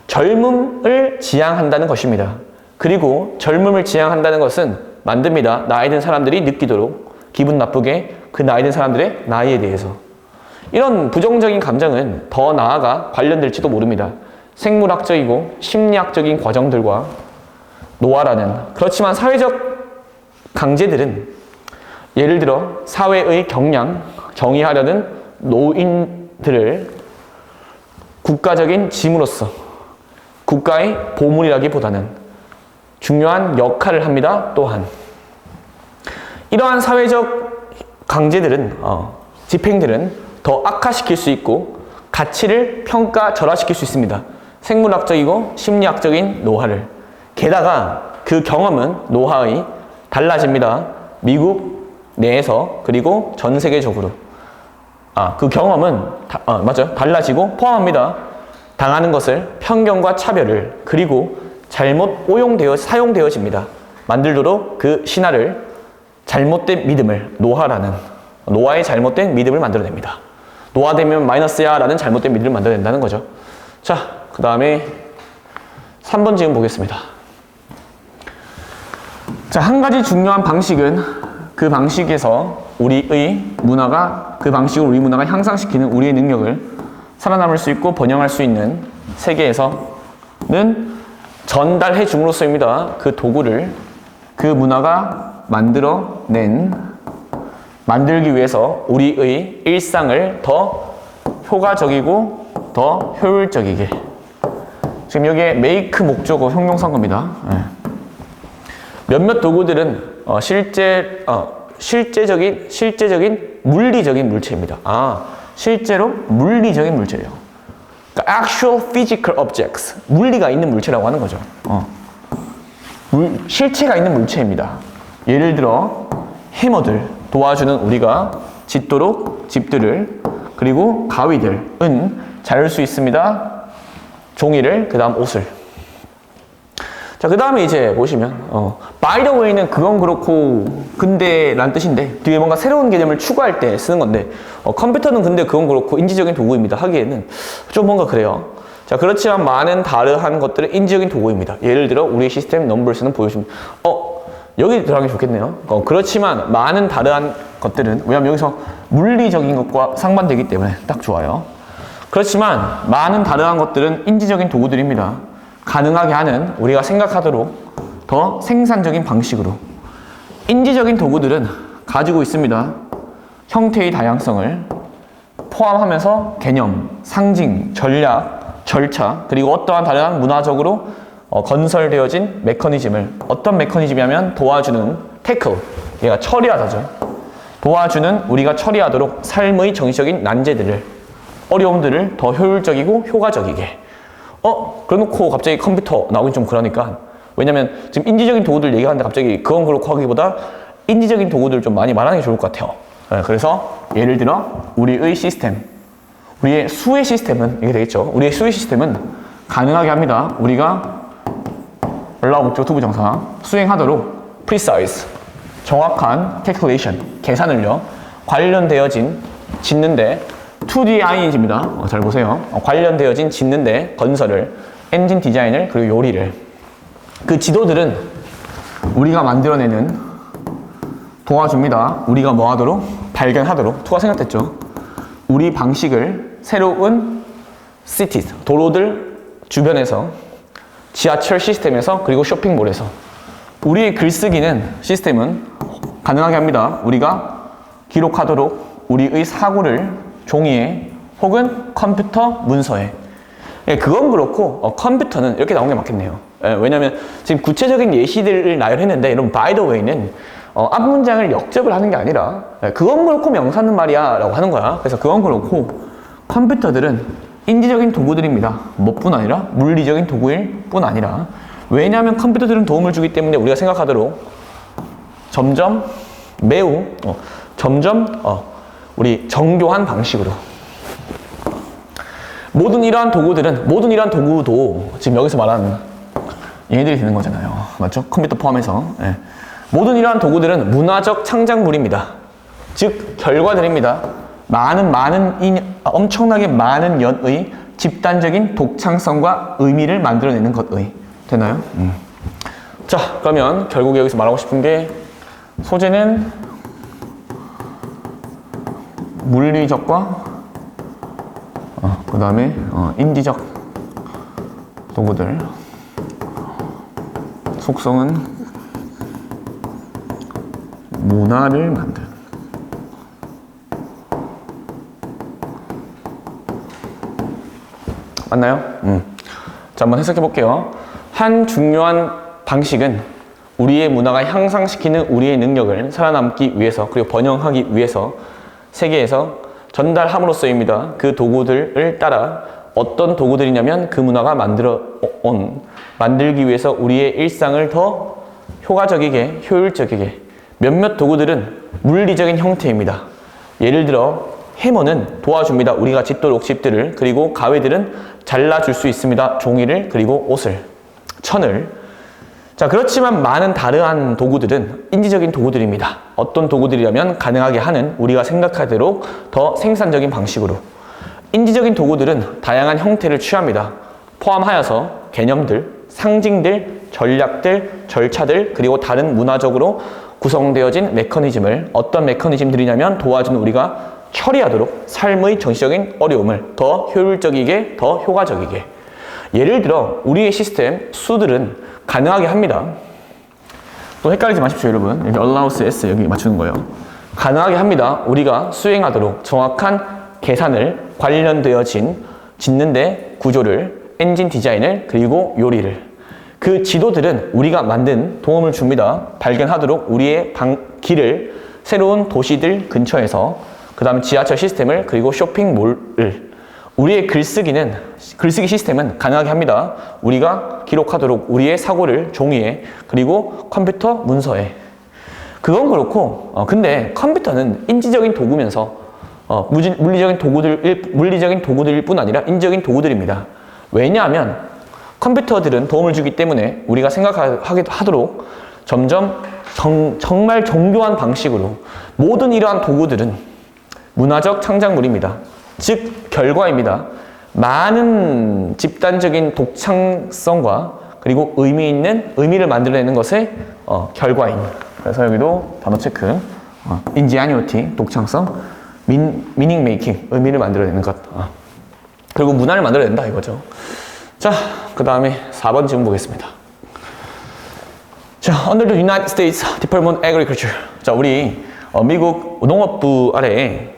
젊음을 지향한다는 것입니다. 그리고 젊음을 지향한다는 것은 만듭니다. 나이 든 사람들이 느끼도록 기분 나쁘게 그 나이 든 사람들의 나이에 대해서. 이런 부정적인 감정은 더 나아가 관련될지도 모릅니다. 생물학적이고 심리학적인 과정들과 노화라는. 그렇지만 사회적 강제들은 예를 들어 사회의 경량, 정의하려는 노인들을 국가적인 짐으로서 국가의 보물이라기보다는 중요한 역할을 합니다. 또한 이러한 사회적 강제들은 집행들은 더 악화시킬 수 있고 가치를 절하시킬 수 있습니다. 생물학적이고 심리학적인 노화를. 게다가 그 경험은 노화의 달라집니다. 미국 내에서 그리고 전 세계적으로. 그 경험은 맞아요. 달라지고 포함합니다. 당하는 것을 편견과 차별을 그리고 잘못 사용되어집니다. 만들도록 그 신화를 잘못된 믿음을 노화의 잘못된 믿음을 만들어냅니다. 노화되면 마이너스야 라는 잘못된 믿음을 만들어낸다는 거죠. 자, 그 다음에 3번 지금 보겠습니다. 자, 한 가지 중요한 방식은 그 방식에서 우리의 문화가 향상시키는 우리의 능력을 살아남을 수 있고 번영할 수 있는 세계에서는 전달해 줌으로써입니다. 그 도구를 그 문화가 만들기 위해서 우리의 일상을 더 효과적이고 더 효율적이게. 지금 여기에 make 목적어 형용사인 겁니다. 몇몇 도구들은 실제적인 물리적인 물체입니다. 실제로 물리적인 물체예요. 그러니까 actual physical objects. 물리가 있는 물체라고 하는 거죠. 실체가 있는 물체입니다. 예를 들어 해머들 도와주는 우리가 짓도록 집들을 그리고 가위들은 자를 수 있습니다. 종이를 그 다음 옷을. 자, 그 다음에 이제 보시면 by the way는 그건 그렇고 근데 라는 뜻인데 뒤에 뭔가 새로운 개념을 추가할 때 쓰는 건데 컴퓨터는 근데 그건 그렇고 인지적인 도구입니다. 하기에는 좀 뭔가 그래요. 자, 그렇지만 많은 다르한 것들은 인지적인 도구입니다. 예를 들어 우리 시스템 넘버스는 보여주면 여기 들어가면 좋겠네요. 그렇지만 많은 다르한 것들은 왜냐면 여기서 물리적인 것과 상반되기 때문에 딱 좋아요. 그렇지만 많은 다르한 것들은 인지적인 도구들입니다. 가능하게 하는 우리가 생각하도록 더 생산적인 방식으로. 인지적인 도구들은 가지고 있습니다. 형태의 다양성을 포함하면서 개념, 상징, 전략, 절차, 그리고 어떠한 다양한 문화적으로 건설되어진 메커니즘을 어떤 메커니즘이냐면 도와주는 태클, 얘가 처리하다죠. 도와주는 우리가 처리하도록 삶의 정신적인 난제들을 어려움들을 더 효율적이고 효과적이게 그래놓고 갑자기 컴퓨터 나오긴 좀 그러니까. 왜냐면 지금 인지적인 도구들 얘기하는데 갑자기 그건 그렇고 하기보다 인지적인 도구들 좀 많이 말하는 게 좋을 것 같아요. 그래서 예를 들어 우리의 시스템, 우리의 수의 시스템은 이게 되겠죠. 우리의 수의 시스템은 가능하게 합니다. 우리가 allow 목적 투부정사 수행하도록 precise 정확한 calculation 계산을요 관련되어진 짓는데 2D ing입니다. 잘 보세요. 관련되어진 짓는데 건설을 엔진 디자인을 그리고 요리를 그 지도들은 우리가 만들어내는 도와줍니다. 우리가 뭐 하도록? 발견하도록. 투가 생각됐죠. 우리 방식을 새로운 cities, 도로들 주변에서 지하철 시스템에서 그리고 쇼핑몰에서 우리의 글쓰기는 시스템은 가능하게 합니다. 우리가 기록하도록 우리의 사고를 종이에 혹은 컴퓨터 문서에 그건 그렇고 컴퓨터는 이렇게 나온 게 맞겠네요. 왜냐면 지금 구체적인 예시들을 나열했는데 이런 by the way는 앞 문장을 역접을 하는 게 아니라 그건 그렇고 명사는 말이야 라고 하는 거야. 그래서 그건 그렇고 컴퓨터들은 인지적인 도구들입니다. 뭐뿐 아니라 물리적인 도구일 뿐 아니라 왜냐하면 컴퓨터들은 도움을 주기 때문에 우리가 생각하도록 점점 매우 우리 정교한 방식으로 모든 이러한 도구도 지금 여기서 말하는 얘네들이 되는 거잖아요. 맞죠? 컴퓨터 포함해서 모든 이러한 도구들은 문화적 창작물입니다. 즉 결과들입니다. 엄청나게 많은 연의 집단적인 독창성과 의미를 만들어내는 것의 되나요? 자, 그러면 결국 여기서 말하고 싶은 게 소재는 물리적과 그 다음에 인지적 도구들 속성은 문화를 만드는 맞나요? 자, 한번 해석해 볼게요. 한 중요한 방식은 우리의 문화가 향상시키는 우리의 능력을 살아남기 위해서 그리고 번영하기 위해서 세계에서 전달함으로써입니다. 그 도구들을 따라 어떤 도구들이냐면 그 문화가 만들기 위해서 우리의 일상을 더 효과적이게, 효율적이게 몇몇 도구들은 물리적인 형태입니다. 예를 들어 해머는 도와줍니다. 우리가 짓도록 집들을 그리고 가위들은 잘라줄 수 있습니다. 종이를 그리고 옷을, 천을. 자, 그렇지만 많은 다르한 도구들은 인지적인 도구들입니다. 어떤 도구들이라면 가능하게 하는 우리가 생각하도록 더 생산적인 방식으로 인지적인 도구들은 다양한 형태를 취합니다. 포함하여서 개념들, 상징들, 전략들, 절차들 그리고 다른 문화적으로 구성되어진 메커니즘을 어떤 메커니즘들이냐면 도와주는 우리가 처리하도록 삶의 정치적인 어려움을 더 효율적이게, 더 효과적이게. 예를 들어 우리의 시스템, 수들은 가능하게 합니다. 또 헷갈리지 마십시오, 여러분. 여기 allows s 여기 맞추는 거예요. 가능하게 합니다. 우리가 수행하도록 정확한 계산을 관련되어진 짓는데 구조를, 엔진 디자인을, 그리고 요리를. 그 지도들은 우리가 만든 도움을 줍니다. 발견하도록 우리의 길을 새로운 도시들 근처에서 그 다음에 지하철 시스템을 그리고 쇼핑몰을 우리의 글쓰기 시스템은 가능하게 합니다. 우리가 기록하도록 우리의 사고를 종이에 그리고 컴퓨터 문서에. 그건 그렇고 근데 컴퓨터는 인지적인 도구면서 물리적인 도구들일 뿐 아니라 인지적인 도구들입니다. 왜냐하면 컴퓨터들은 도움을 주기 때문에 우리가 생각하도록 점점 정말 정교한 방식으로 모든 이러한 도구들은 문화적 창작물입니다. 즉 결과입니다. 많은 집단적인 독창성과 그리고 의미를 만들어내는 것의 결과인. 그래서 여기도 단어 체크. ingenuity, 독창성, meaning making, 의미를 만들어내는 것. 그리고 문화를 만들어낸다 이거죠. 자, 그 다음에 4번 질문 보겠습니다. 자, under the United States Department of Agriculture. 자, 우리 미국 농업부 아래에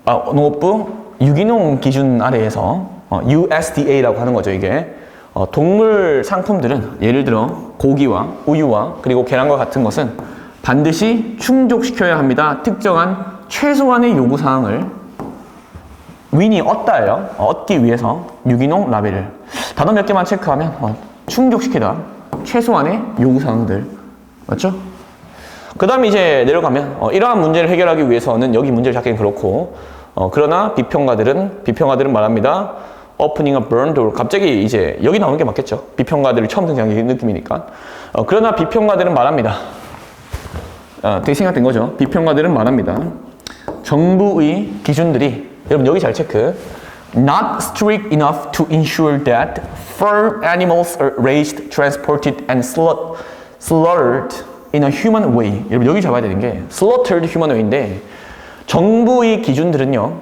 농업부 유기농 기준 아래에서 USDA라고 하는 거죠, 이게. 동물 상품들은 예를 들어 고기와 우유와 그리고 계란과 같은 것은 반드시 충족시켜야 합니다. 특정한 최소한의 요구사항을 윈이 얻기 위해서 유기농 라벨을. 단어 몇 개만 체크하면 충족시키다. 최소한의 요구사항들. 맞죠? 그 다음에 이제 내려가면 이러한 문제를 해결하기 위해서는 여기 문제를 잡기는 그렇고 그러나 비평가들은 말합니다. Opening a burn door. 갑자기 이제 여기 나오는 게 맞겠죠. 비평가들을 처음 등장하는 느낌이니까. 그러나 비평가들은 말합니다. 되게 생각된 거죠. 비평가들은 말합니다. 정부의 기준들이 여러분 여기 잘 체크. Not strict enough to ensure that farm animals are raised, transported, and slaughtered in a human way. 여러분 여기 잡아야 되는 게 slaughtered human way인데 정부의 기준들은요.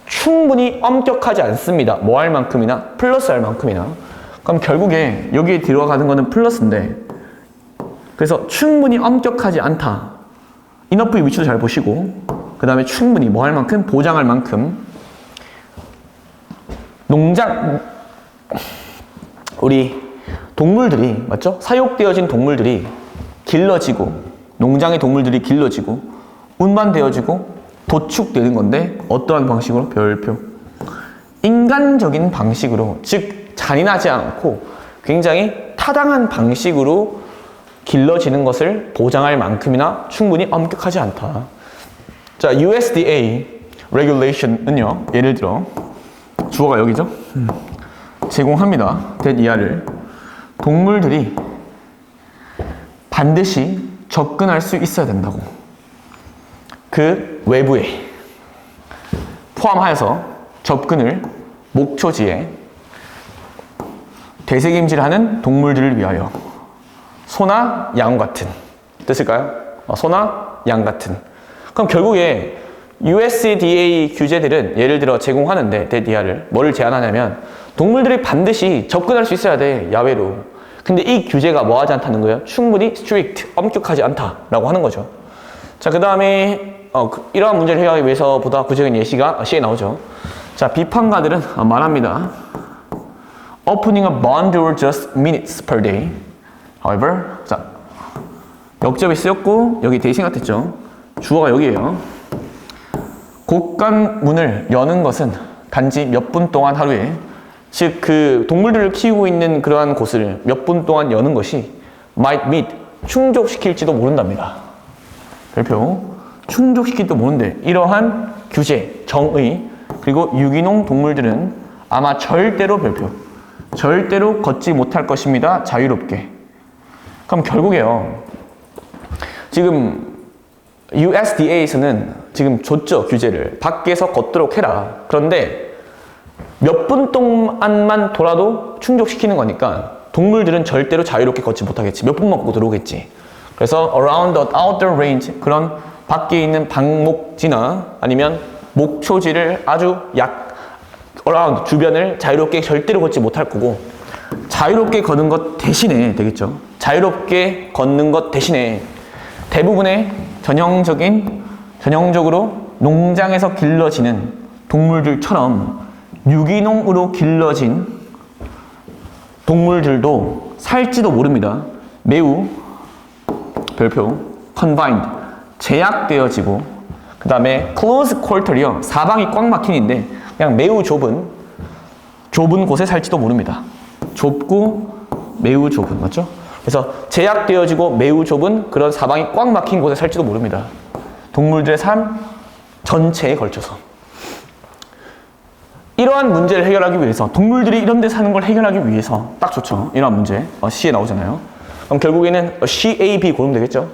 충분히 엄격하지 않습니다. 뭐 할 만큼이나 플러스 할 만큼이나. 그럼 결국에 여기에 들어가는 거는 플러스인데 그래서 충분히 엄격하지 않다. enough의 위치도 잘 보시고 그 다음에 충분히 뭐 할 만큼 보장할 만큼 우리 동물들이 맞죠? 사육되어진 동물들이 길러지고 농장의 동물들이 길러지고 운반되어지고 도축되는 건데 어떠한 방식으로? 별표. 인간적인 방식으로 즉 잔인하지 않고 굉장히 타당한 방식으로 길러지는 것을 보장할 만큼이나 충분히 엄격하지 않다. 자, USDA regulation은요. 예를 들어 주어가 여기죠. 제공합니다. 된 이하를 동물들이 반드시 접근할 수 있어야 된다고. 그 외부에 포함하여서 접근을 목초지에 되새김질하는 동물들을 위하여 소나 양 같은 뜻일까요? 소나 양 같은. 그럼 결국에 USDA 규제들은 예를 들어 제공하는데 대디아를 뭐를 제한하냐면 동물들이 반드시 접근할 수 있어야 돼 야외로. 근데 이 규제가 뭐 하지 않다는 거예요? 충분히 strict, 엄격하지 않다라고 하는 거죠. 자, 그 다음에 이러한 문제를 해결하기 위해서 보다 구체적인 예시가 시에 나오죠. 자, 비판가들은 말합니다. Opening a barn door just minutes per day. However, 자, 역접이 쓰였고 여기 대신 같았죠. 주어가 여기에요. 곳간 문을 여는 것은 단지 몇 분 동안 하루에 즉 그 동물들을 키우고 있는 그러한 곳을 몇 분 동안 여는 것이 might meet 충족시킬지도 모른답니다. 별표. 충족시킬지도 모르는데 이러한 규제, 정의 그리고 유기농 동물들은 아마 절대로 별표. 절대로 걷지 못할 것입니다. 자유롭게. 그럼 결국에요. 지금 USDA에서는 지금 줬죠. 규제를. 밖에서 걷도록 해라. 그런데 몇 분 동안만 돌아도 충족시키는 거니까 동물들은 절대로 자유롭게 걷지 못하겠지. 몇 분만 걷고 들어오겠지. 그래서 around the outer range 그런 밖에 있는 방목지나 아니면 목초지를 아주 around 주변을 자유롭게 절대로 걷지 못할 거고 자유롭게 걷는 것 대신에 되겠죠. 자유롭게 걷는 것 대신에 대부분의 전형적으로 농장에서 길러지는 동물들처럼 유기농으로 길러진 동물들도 살지도 모릅니다. 매우 별표 confined 제약되어지고 그 다음에 close quarter이요. 사방이 꽉 막힌인데 그냥 매우 좁은 곳에 살지도 모릅니다. 좁고 매우 좁은 맞죠? 그래서 제약되어지고 매우 좁은 그런 사방이 꽉 막힌 곳에 살지도 모릅니다. 동물들의 삶 전체에 걸쳐서. 이러한 문제를 해결하기 위해서 동물들이 이런 데 사는 걸 해결하기 위해서 딱 좋죠. 이러한 문제 C에 나오잖아요. 그럼 결국에는 CAB 고르면 되겠죠.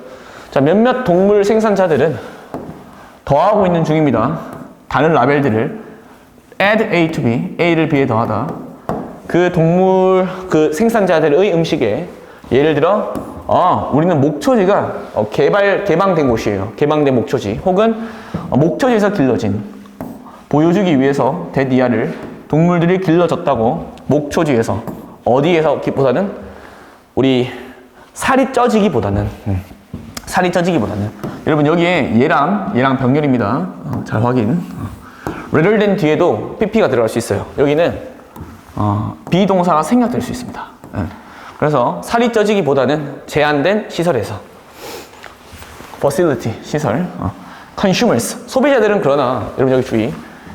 자, 몇몇 동물 생산자들은 더하고 있는 중입니다. 다른 라벨들을 add A to B, A를 B에 더하다. 그 동물 그 생산자들의 음식에 예를 들어 우리는 목초지가 개방된 곳이에요. 개방된 목초지 혹은 목초지에서 길러진 보여주기 위해서 대디아를 동물들이 길러졌다고 목초지에서 어디에서 보다는 우리 살이 쪄지기보다는 여러분 여기에 얘랑 병렬입니다. 잘 확인. rather than 뒤에도 pp가 들어갈 수 있어요. 여기는 비동사가 생략될 수 있습니다. 그래서 살이 쪄지기보다는 제한된 시설에서 facility 시설 consumers 소비자들은 그러나 여러분 여기 주의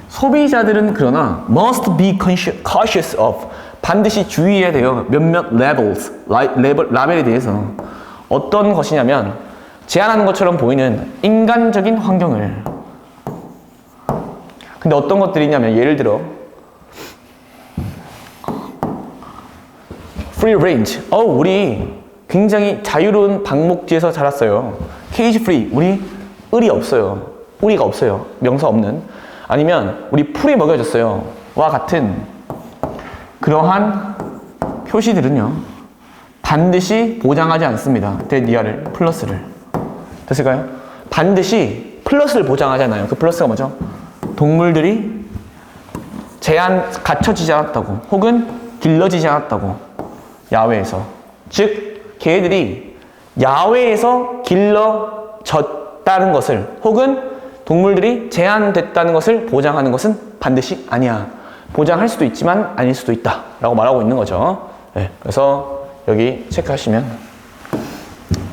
소비자들은 그러나 must be cautious of 반드시 주의해야 돼요. 몇몇 라벨에 대해서. 어떤 것이냐면 제한하는 것처럼 보이는 인간적인 환경을. 근데 어떤 것들이 있냐면 예를 들어 free range. 우리 굉장히 자유로운 방목지에서 자랐어요. cage free. 우리 을이 없어요. 우리가 없어요. 명사 없는. 아니면 우리 풀이 먹여졌어요. 와 같은 그러한 표시들은요. 반드시 보장하지 않습니다. 대니아를 플러스를. 됐을까요? 반드시 플러스를 보장하잖아요. 그 플러스가 뭐죠? 동물들이 갇혀지지 않았다고 혹은 길러지지 않았다고 야외에서. 즉 걔들이 야외에서 길러졌다는 것을 혹은 동물들이 제한됐다는 것을 보장하는 것은 반드시 아니야. 보장할 수도 있지만 아닐 수도 있다 라고 말하고 있는 거죠. 네, 그래서 여기 체크하시면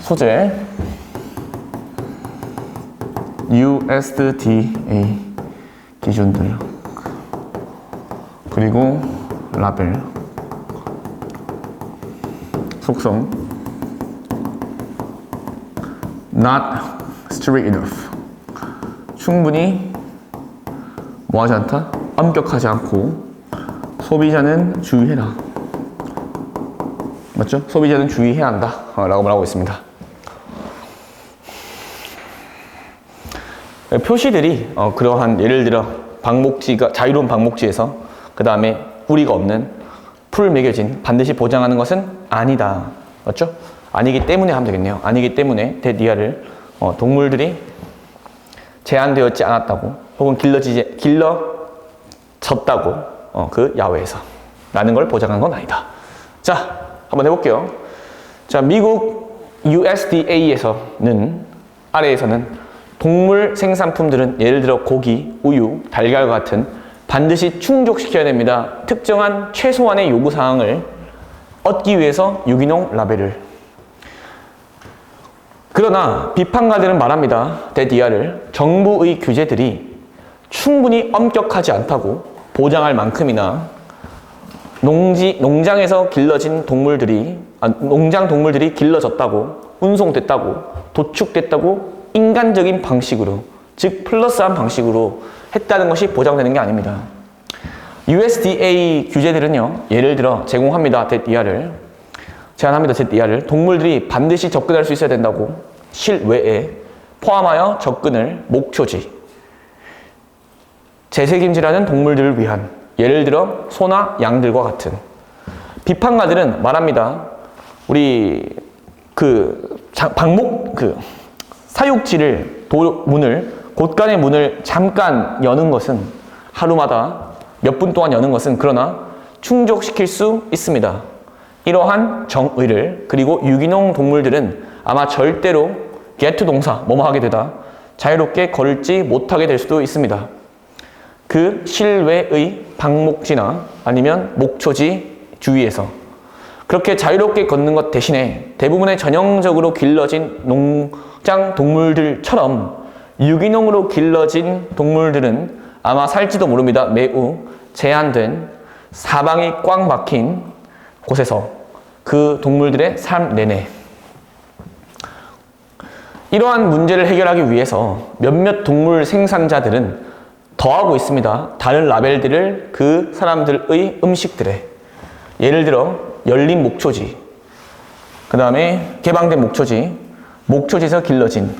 소재 USDA 기준들 그리고 라벨 속성 not strict enough 충분히 뭐하지 않다? 엄격하지 않고 소비자는 주의해라. 맞죠? 소비자는 주의해야 한다 라고 말하고 있습니다. 표시들이 그러한 예를 들어 방목지가 자유로운 방목지에서 그 다음에 우리가 없는 풀 매겨진 반드시 보장하는 것은 아니다. 맞죠? 아니기 때문에 하면 되겠네요. 아니기 때문에 대니아를 동물들이 제한되었지 않았다고 혹은 길러졌다고 그 야외에서 라는 걸 보장한 건 아니다. 자, 한번 해볼게요. 자, 미국 USDA에서는 아래에서는 동물 생산품들은 예를 들어 고기, 우유, 달걀과 같은 반드시 충족시켜야 됩니다. 특정한 최소한의 요구사항을 얻기 위해서 유기농 라벨을. 그러나 비판가들은 말합니다. 대니아를 정부의 규제들이 충분히 엄격하지 않다고 보장할 만큼이나 농장에서 길러진 동물들이 농장 동물들이 길러졌다고 운송됐다고 도축됐다고 인간적인 방식으로 즉 플러스한 방식으로 했다는 것이 보장되는 게 아닙니다. USDA 규제들은요. 예를 들어 제공합니다. 제한합니다. 대니아를 동물들이 반드시 접근할 수 있어야 된다고 실외에 포함하여 접근을 목초지 재색임질하는 동물들을 위한 예를 들어 소나 양들과 같은. 비판가들은 말합니다. 우리 사육지를 곳간의 문을 잠깐 여는 것은 하루마다 몇 분 동안 여는 것은 그러나 충족시킬 수 있습니다. 이러한 정의를 그리고 유기농 동물들은 아마 절대로 get 동사 뭐뭐 하게 되다 자유롭게 걸을지 못하게 될 수도 있습니다. 그 실외의 방목지나 아니면 목초지 주위에서 그렇게 자유롭게 걷는 것 대신에 대부분의 전형적으로 길러진 농장 동물들처럼 유기농으로 길러진 동물들은 아마 살지도 모릅니다. 매우 제한된 사방이 꽉 막힌 곳에서 그 동물들의 삶 내내 이러한 문제를 해결하기 위해서 몇몇 동물 생산자들은 더하고 있습니다. 다른 라벨들을 그 사람들의 음식들에 예를 들어 열린 목초지 그 다음에 개방된 목초지에서 길러진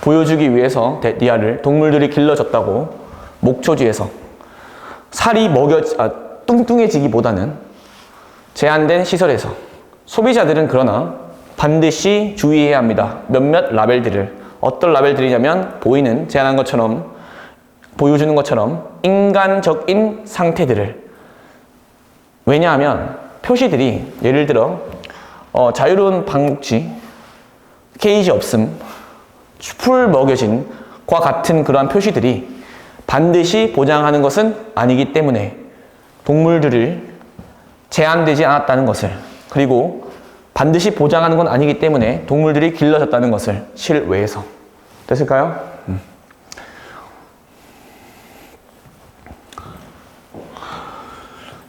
보여주기 위해서 대니아를 동물들이 길러졌다고 목초지에서 살이 뚱뚱해지기보다는 제한된 시설에서 소비자들은 그러나 반드시 주의해야 합니다. 몇몇 라벨들을 어떤 라벨들이냐면 제한한 것처럼 보여주는 것처럼 인간적인 상태들을 왜냐하면 표시들이 예를 들어 자유로운 방목지 케이지 없음 풀 먹여진 과 같은 그러한 표시들이 반드시 보장하는 것은 아니기 때문에 동물들을 제한되지 않았다는 것을 그리고 반드시 보장하는 건 아니기 때문에 동물들이 길러졌다는 것을 실외에서. 됐을까요?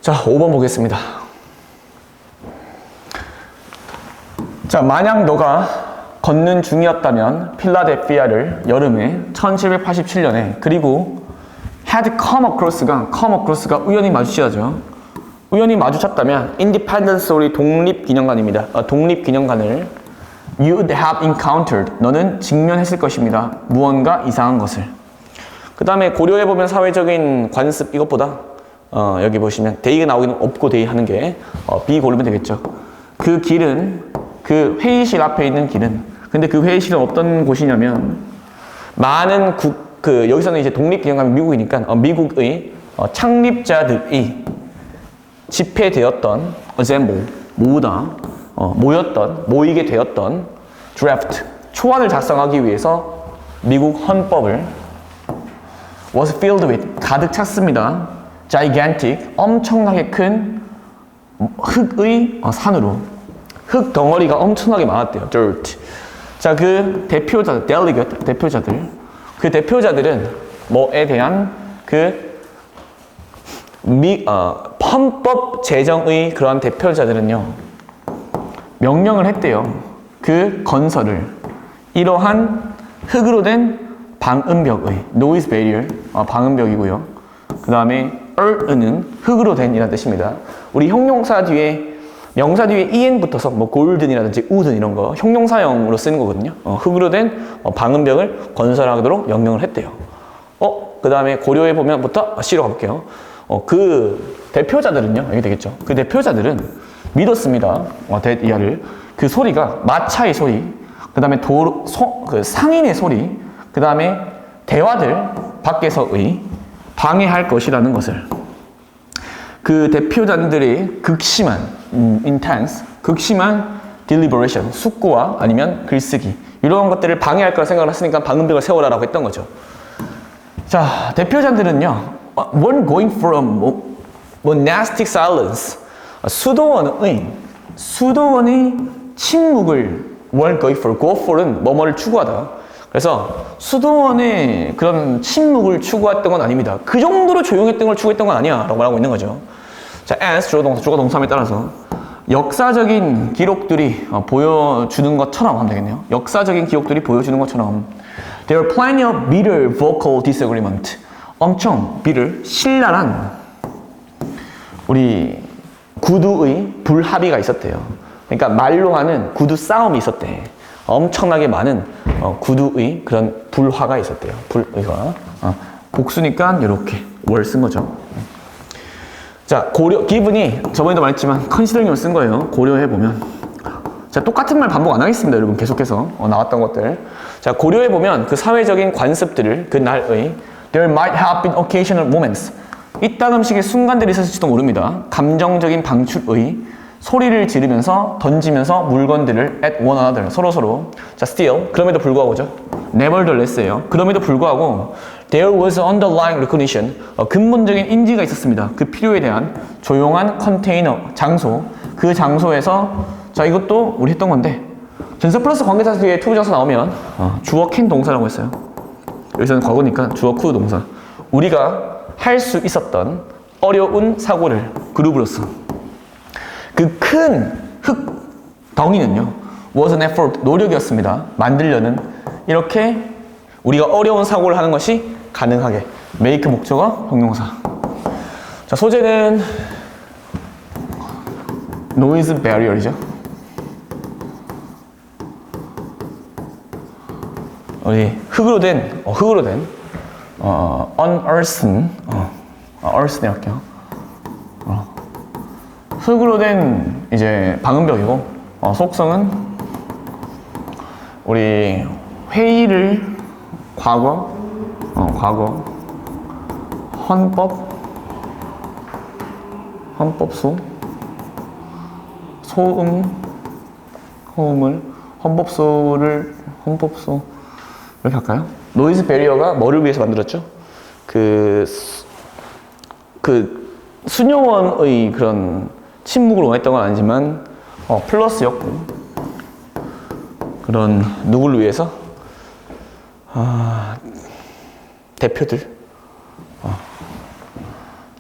자, 5번 보겠습니다. 자, 만약 너가 걷는 중이었다면 필라델피아를 여름에 1787년에 그리고 had come across가 우연히 마주치죠. 우연히 마주쳤다면 Independence 우리 독립기념관입니다. 독립기념관을 You'd have encountered 너는 직면했을 것입니다. 무언가 이상한 것을. 그 다음에 고려해보면 사회적인 관습 이것보다 여기 보시면 데이가 나오기는 없고 데이 하는 게 B 고르면 되겠죠. 그 길은 그 회의실 앞에 있는 길은 근데 그 회의실은 어떤 곳이냐면 많은 여기서는 이제 독립기념관이 미국이니까 미국의 창립자들이 집회되었던 assemble 모이게 되었던 draft 초안을 작성하기 위해서 미국 헌법을 was filled with 가득 찼습니다. gigantic 엄청나게 큰 흙의 산으로 흙 덩어리가 엄청나게 많았대요. dirt. 자, 그 대표자들 delegate 대표자들 그 대표자들은 뭐에 대한 헌법 제정의 그러한 대표자들은요 명령을 했대요. 그 건설을 이러한 흙으로 된 방음벽의 noise barrier 방음벽이고요. 그 다음에 earth는 흙으로 된 이라는 뜻입니다. 우리 형용사 뒤에 명사 뒤에 en 붙어서 뭐 golden이라든지 wooden 이런 거 형용사형으로 쓰는 거거든요. 흙으로 된 방음벽을 건설하도록 명령을 했대요. 그 다음에 고려해 보면부터 C로 가볼게요. 그 대표자들은요, 여기 되겠죠. 그 대표자들은 믿었습니다. 이하를 그 소리가 마차의 소리, 그 다음에 그 상인의 소리, 그 다음에 대화들 밖에서의 방해할 것이라는 것을. 그 대표자들의 극심한 intense, 극심한 deliberation, 숙고와 아니면 글쓰기 이런 것들을 방해할 거라 생각을 했으니까 방음벽을 세워라라고 했던 거죠. 자, 대표자들은요 weren't going for a monastic silence. 수도원의 침묵을 weren't going for, go for은 뭐뭐를 추구하다. 그래서 수도원의 그런 침묵을 추구했던 건 아닙니다. 그 정도로 조용했던 걸 추구했던 건 아니야 라고 말하고 있는 거죠. 자, as 주어 동사함에 따라서 역사적인 기록들이 보여주는 것처럼 하면 되겠네요. 역사적인 기록들이 보여주는 것처럼 There are plenty of bitter vocal disagreement. 엄청 bitter, 신랄한 우리 구두의 불합의가 있었대요. 그러니까 말로 하는 구두 싸움이 있었대. 엄청나게 많은 구두의 그런 불화가 있었대요. 불의가. 복수니까 이렇게 월 쓴 거죠. 자, 기분이 저번에도 말했지만 컨시더링을 쓴 거예요. 고려해보면. 자, 똑같은 말 반복 안 하겠습니다, 여러분. 계속해서 나왔던 것들. 자, 고려해보면 그 사회적인 관습들을 그 날의 There might have been occasional moments. 이따금씩의 순간들이 있었을지도 모릅니다. 감정적인 방출의 소리를 지르면서 던지면서 물건들을 at one another 서로 자, still 그럼에도 불구하고죠. nevertheless예요. 그럼에도 불구하고 there was underlying recognition 근본적인 인지가 있었습니다. 그 필요에 대한 조용한 컨테이너 장소 그 장소에서 자, 이것도 우리 했던 건데 전사 플러스 관계사 뒤에 to 부정사 나오면 주어 can 동사라고 했어요. 여기서는 과거니까 주어 could 동사. 우리가 할 수 있었던 어려운 사고를 그룹으로서 그 큰 흙 덩이는요 was an effort 노력이었습니다. 만들려는 이렇게 우리가 어려운 사고를 하는 것이 가능하게 make 목적어 형용사. 자, 소재는 noise barrier이죠. 우리 흙으로 된 unearthen earthen 할게요. 흙으로 된 이제 방음벽이고 속성은 우리 회의를 과거 헌법소 호음을 헌법소 이렇게 할까요? 노이즈 베리어가 뭐를 위해서 만들었죠? 그 수녀원의 그런 침묵을 원했던 건 아니지만 플러스였고 그런 누구를 위해서 대표들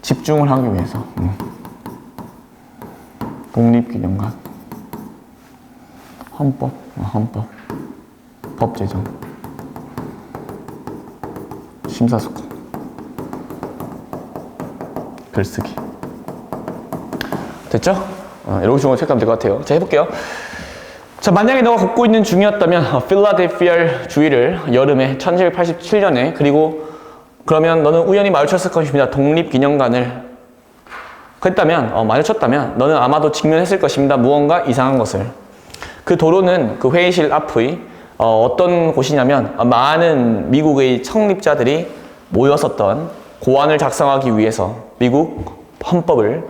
집중을 하기 위해서 독립기념관 헌법, 법 제정, 심사숙고, 글쓰기. 됐죠? 이렇게 중간 체크하면 될 것 같아요. 자, 해볼게요. 자, 만약에 너가 걷고 있는 중이었다면 필라델피아 주의를 여름에 1787년에 그러면 너는 우연히 마주쳤을 것입니다. 독립기념관을. 그랬다면 마주쳤다면 너는 아마도 직면했을 것입니다. 무언가 이상한 것을. 그 도로는 그 회의실 앞의 어떤 곳이냐면 많은 미국의 창립자들이 모였었던 고안을 작성하기 위해서 미국 헌법을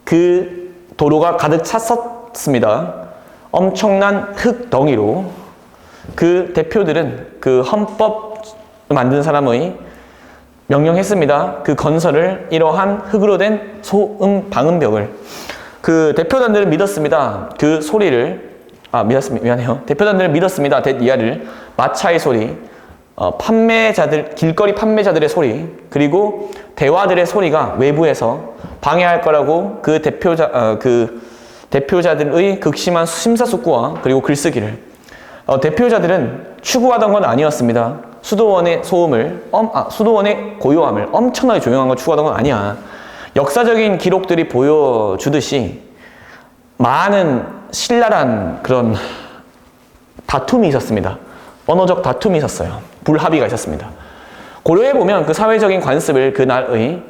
그 도로가 가득 찼었습니다. 엄청난 흙덩이로 그 대표들은 그 헌법 만든 사람의 명령했습니다. 그 건설을 이러한 흙으로 된 소음 방음벽을 그 대표단들은 믿었습니다. 그 소리를 미안해요. 대표단들은 믿었습니다. 대이하를 마차의 소리, 길거리 판매자들의 소리, 그리고 대화들의 소리가 외부에서 방해할 거라고 그 대표자들의 극심한 심사숙고와 그리고 글쓰기를 대표자들은 추구하던 건 아니었습니다. 수도원의 고요함을 엄청나게 조용한 걸 추구하던 건 아니야. 역사적인 기록들이 보여주듯이 많은 신랄한 그런 다툼이 있었습니다. 언어적 다툼이 있었어요. 불합의가 있었습니다. 고려해보면 그 사회적인 관습을 그날의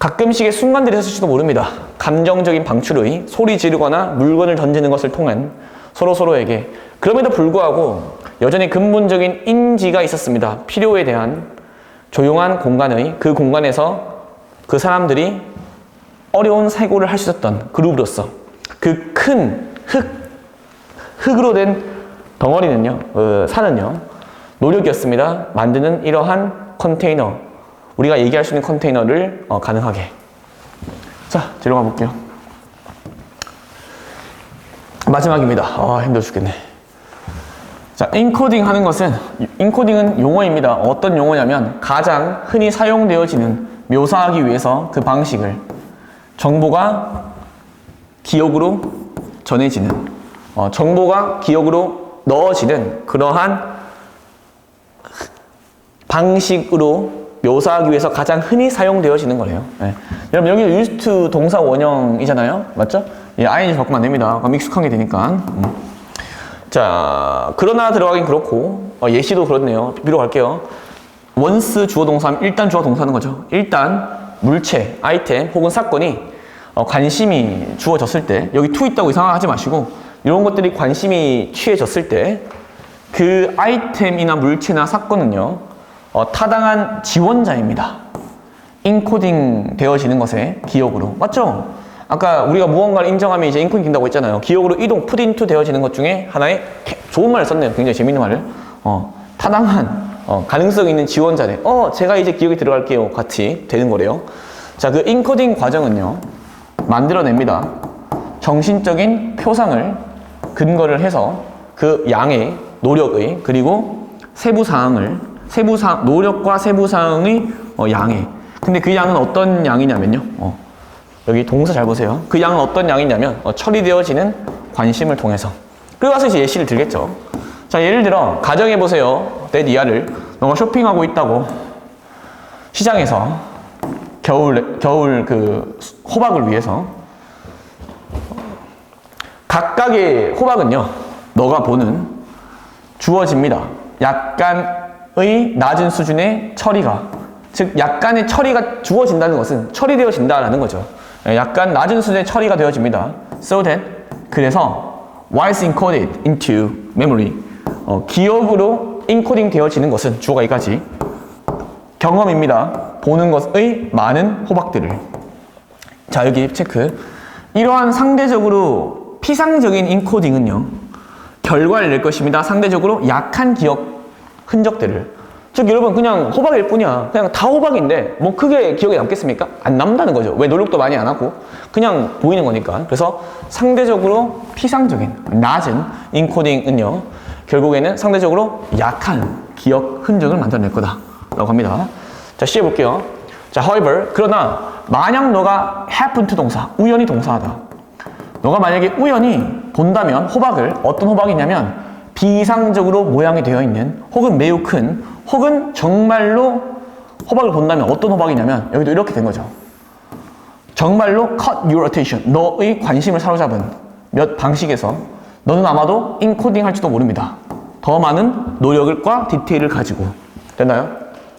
가끔씩의 순간들이 있었을지도 모릅니다. 감정적인 방출의 소리 지르거나 물건을 던지는 것을 통한 서로에게. 그럼에도 불구하고 여전히 근본적인 인지가 있었습니다. 필요에 대한 조용한 공간의 그 공간에서 그 사람들이 어려운 사고를 할 수 있었던 그룹으로서 그 큰 흙으로 된 덩어리는요, 산은요, 노력이었습니다. 만드는 이러한 컨테이너, 우리가 얘기할 수 있는 컨테이너를 가능하게. 자, 뒤로 가볼게요. 마지막입니다. 힘들어 죽겠네. 자, 인코딩 하는 것은, 인코딩은 용어입니다. 어떤 용어냐면 가장 흔히 사용되어지는, 묘사하기 위해서 그 방식을 정보가 기억으로 전해지는, 정보가 기억으로 넣어지는 그러한 방식으로 묘사하기 위해서 가장 흔히 사용되어지는 거래요. 네. 여러분, 여기 used to 동사 원형이잖아요. 맞죠? 예, ing 바꾸면 안 됩니다. 익숙한 게 되니까. 자, 그러나 들어가긴 그렇고, 예시도 그렇네요. 비로 갈게요. once 주어 동사하면 일단 주어 동사하는 거죠. 일단 물체, 아이템 혹은 사건이 관심이 주어졌을 때, 여기 to 있다고 이상하게 하지 마시고, 이런 것들이 관심이 취해졌을 때, 그 아이템이나 물체나 사건은요, 타당한 지원자입니다. 인코딩 되어지는 것에 기억으로. 맞죠? 아까 우리가 무언가를 인정하면 이제 인코딩 된다고 했잖아요. 기억으로 이동, put into 되어지는 것 중에 하나의 좋은 말을 썼네요. 굉장히 재밌는 말을. 타당한, 가능성 있는 지원자래. 제가 이제 기억이 들어갈게요. 같이 되는 거래요. 자, 그 인코딩 과정은요, 만들어냅니다. 정신적인 표상을 근거를 해서 그 양의, 노력의, 그리고 노력과 세부사항의 양의. 근데 그 양은 어떤 양이냐면요. 여기 동사 잘 보세요. 그 양은 어떤 양이냐면 처리되어지는 관심을 통해서. 그리고 와서 이제 예시를 들겠죠. 자, 예를 들어 가정해보세요. 내 니아를 너가 쇼핑하고 있다고 시장에서 겨울 그 호박을 위해서. 각각의 호박은요, 너가 보는 주어집니다. 약간의 낮은 수준의 처리가, 즉 약간의 처리가 주어진다는 것은 처리되어진다라는 거죠. 약간 낮은 수준의 처리가 되어집니다. So that, 그래서 was encoded into memory, 기억으로 인코딩 되어지는 것은 주어가 이까지 경험입니다. 보는 것의 많은 호박들을. 자, 여기 체크. 이러한 상대적으로 피상적인 인코딩은요, 결과를 낼 것입니다. 상대적으로 약한 기억 흔적들을. 즉, 여러분, 그냥 호박일 뿐이야. 그냥 다 호박인데 뭐 크게 기억에 남겠습니까? 안 남는다는 거죠. 왜? 노력도 많이 안 하고 그냥 보이는 거니까. 그래서 상대적으로 피상적인, 낮은 인코딩은요, 결국에는 상대적으로 약한 기억 흔적을 만들어낼 거다 라고 합니다. 자, 시해볼게요. 자, however, 그러나 만약 너가 happen to 동사, 우연히 동사하다. 너가 만약에 우연히 본다면 호박을 어떤 호박이냐면 비이상적으로 모양이 되어 있는 혹은 매우 큰 혹은 정말로 호박을 본다면 어떤 호박이냐면 여기도 이렇게 된 거죠. 정말로 caught your attention. 너의 관심을 사로잡은 몇 방식에서 너는 아마도 인코딩 할지도 모릅니다. 더 많은 노력과 디테일을 가지고. 됐나요?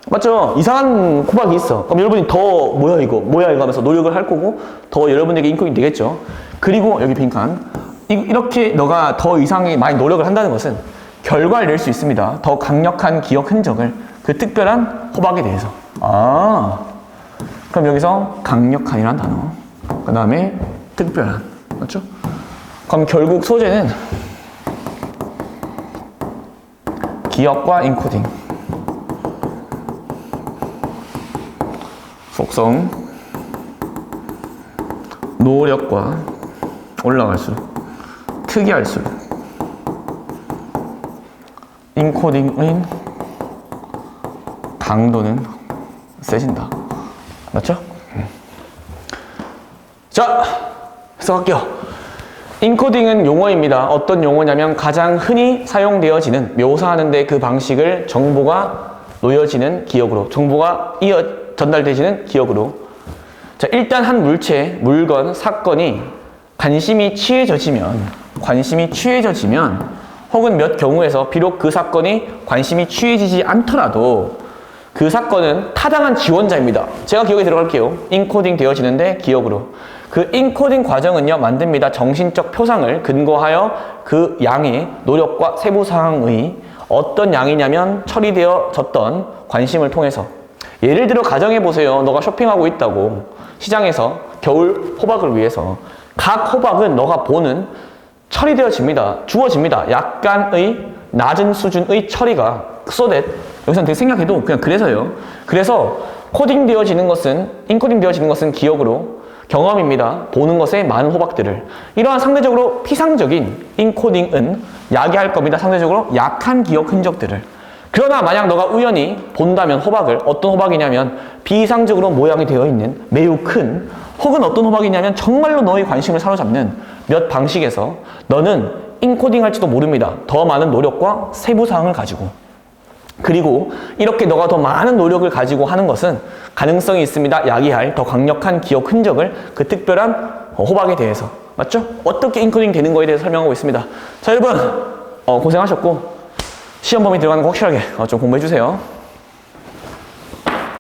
맞죠? 이상한 호박이 있어. 그럼 여러분이 더 뭐야 이거 하면서 노력을 할 거고 더 여러분에게 인코딩 되겠죠. 그리고 여기 빈칸 이렇게 너가 더 이상하게 많이 노력을 한다는 것은 결과를 낼 수 있습니다. 더 강력한 기억 흔적을 그 특별한 호박에 대해서. 아, 그럼 여기서 강력한이라는 단어, 그 다음에 특별한, 맞죠? 그럼 결국 소재는 기억과 인코딩, 속성, 노력과 올라갈수록 특이할수록 인코딩의 강도는 세진다. 맞죠? 자, 해석할게요. 인코딩은 용어입니다. 어떤 용어냐면 가장 흔히 사용되어지는, 묘사하는데 그 방식을 정보가 놓여지는 기억으로, 정보가 전달되지는 기억으로. 자, 일단 한 물체, 물건, 사건이 관심이 취해져지면 혹은 몇 경우에서 비록 그 사건이 관심이 취해지지 않더라도 그 사건은 타당한 지원자입니다. 제가 기억에 들어갈게요. 인코딩 되어지는데 기억으로. 그 인코딩 과정은요, 만듭니다. 정신적 표상을 근거하여 그 양의 노력과 세부사항의 어떤 양이냐면 처리되어졌던 관심을 통해서. 예를 들어 가정해보세요. 너가 쇼핑하고 있다고. 시장에서 겨울 호박을 위해서. 각 호박은 너가 보는 처리되어집니다. 주어집니다. 약간의 낮은 수준의 처리가 so that 여기서는 되게 생각해도 그냥 그래서요. 그래서 인코딩 되어지는 것은 기억으로 경험입니다. 보는 것에 많은 호박들을. 이러한 상대적으로 피상적인 인코딩은 야기할 겁니다. 상대적으로 약한 기억 흔적들을. 그러나 만약 너가 우연히 본다면 호박을 어떤 호박이냐면 비이상적으로 모양이 되어 있는 매우 큰 혹은 어떤 호박이냐면 정말로 너의 관심을 사로잡는 몇 방식에서 너는 인코딩 할지도 모릅니다. 더 많은 노력과 세부사항을 가지고. 그리고 이렇게 너가 더 많은 노력을 가지고 하는 것은 가능성이 있습니다. 야기할 더 강력한 기억 흔적을 그 특별한 호박에 대해서. 맞죠? 어떻게 인코딩 되는 거에 대해서 설명하고 있습니다. 자, 여러분 고생하셨고 시험 범위 들어가는 거 확실하게 좀 공부해 주세요.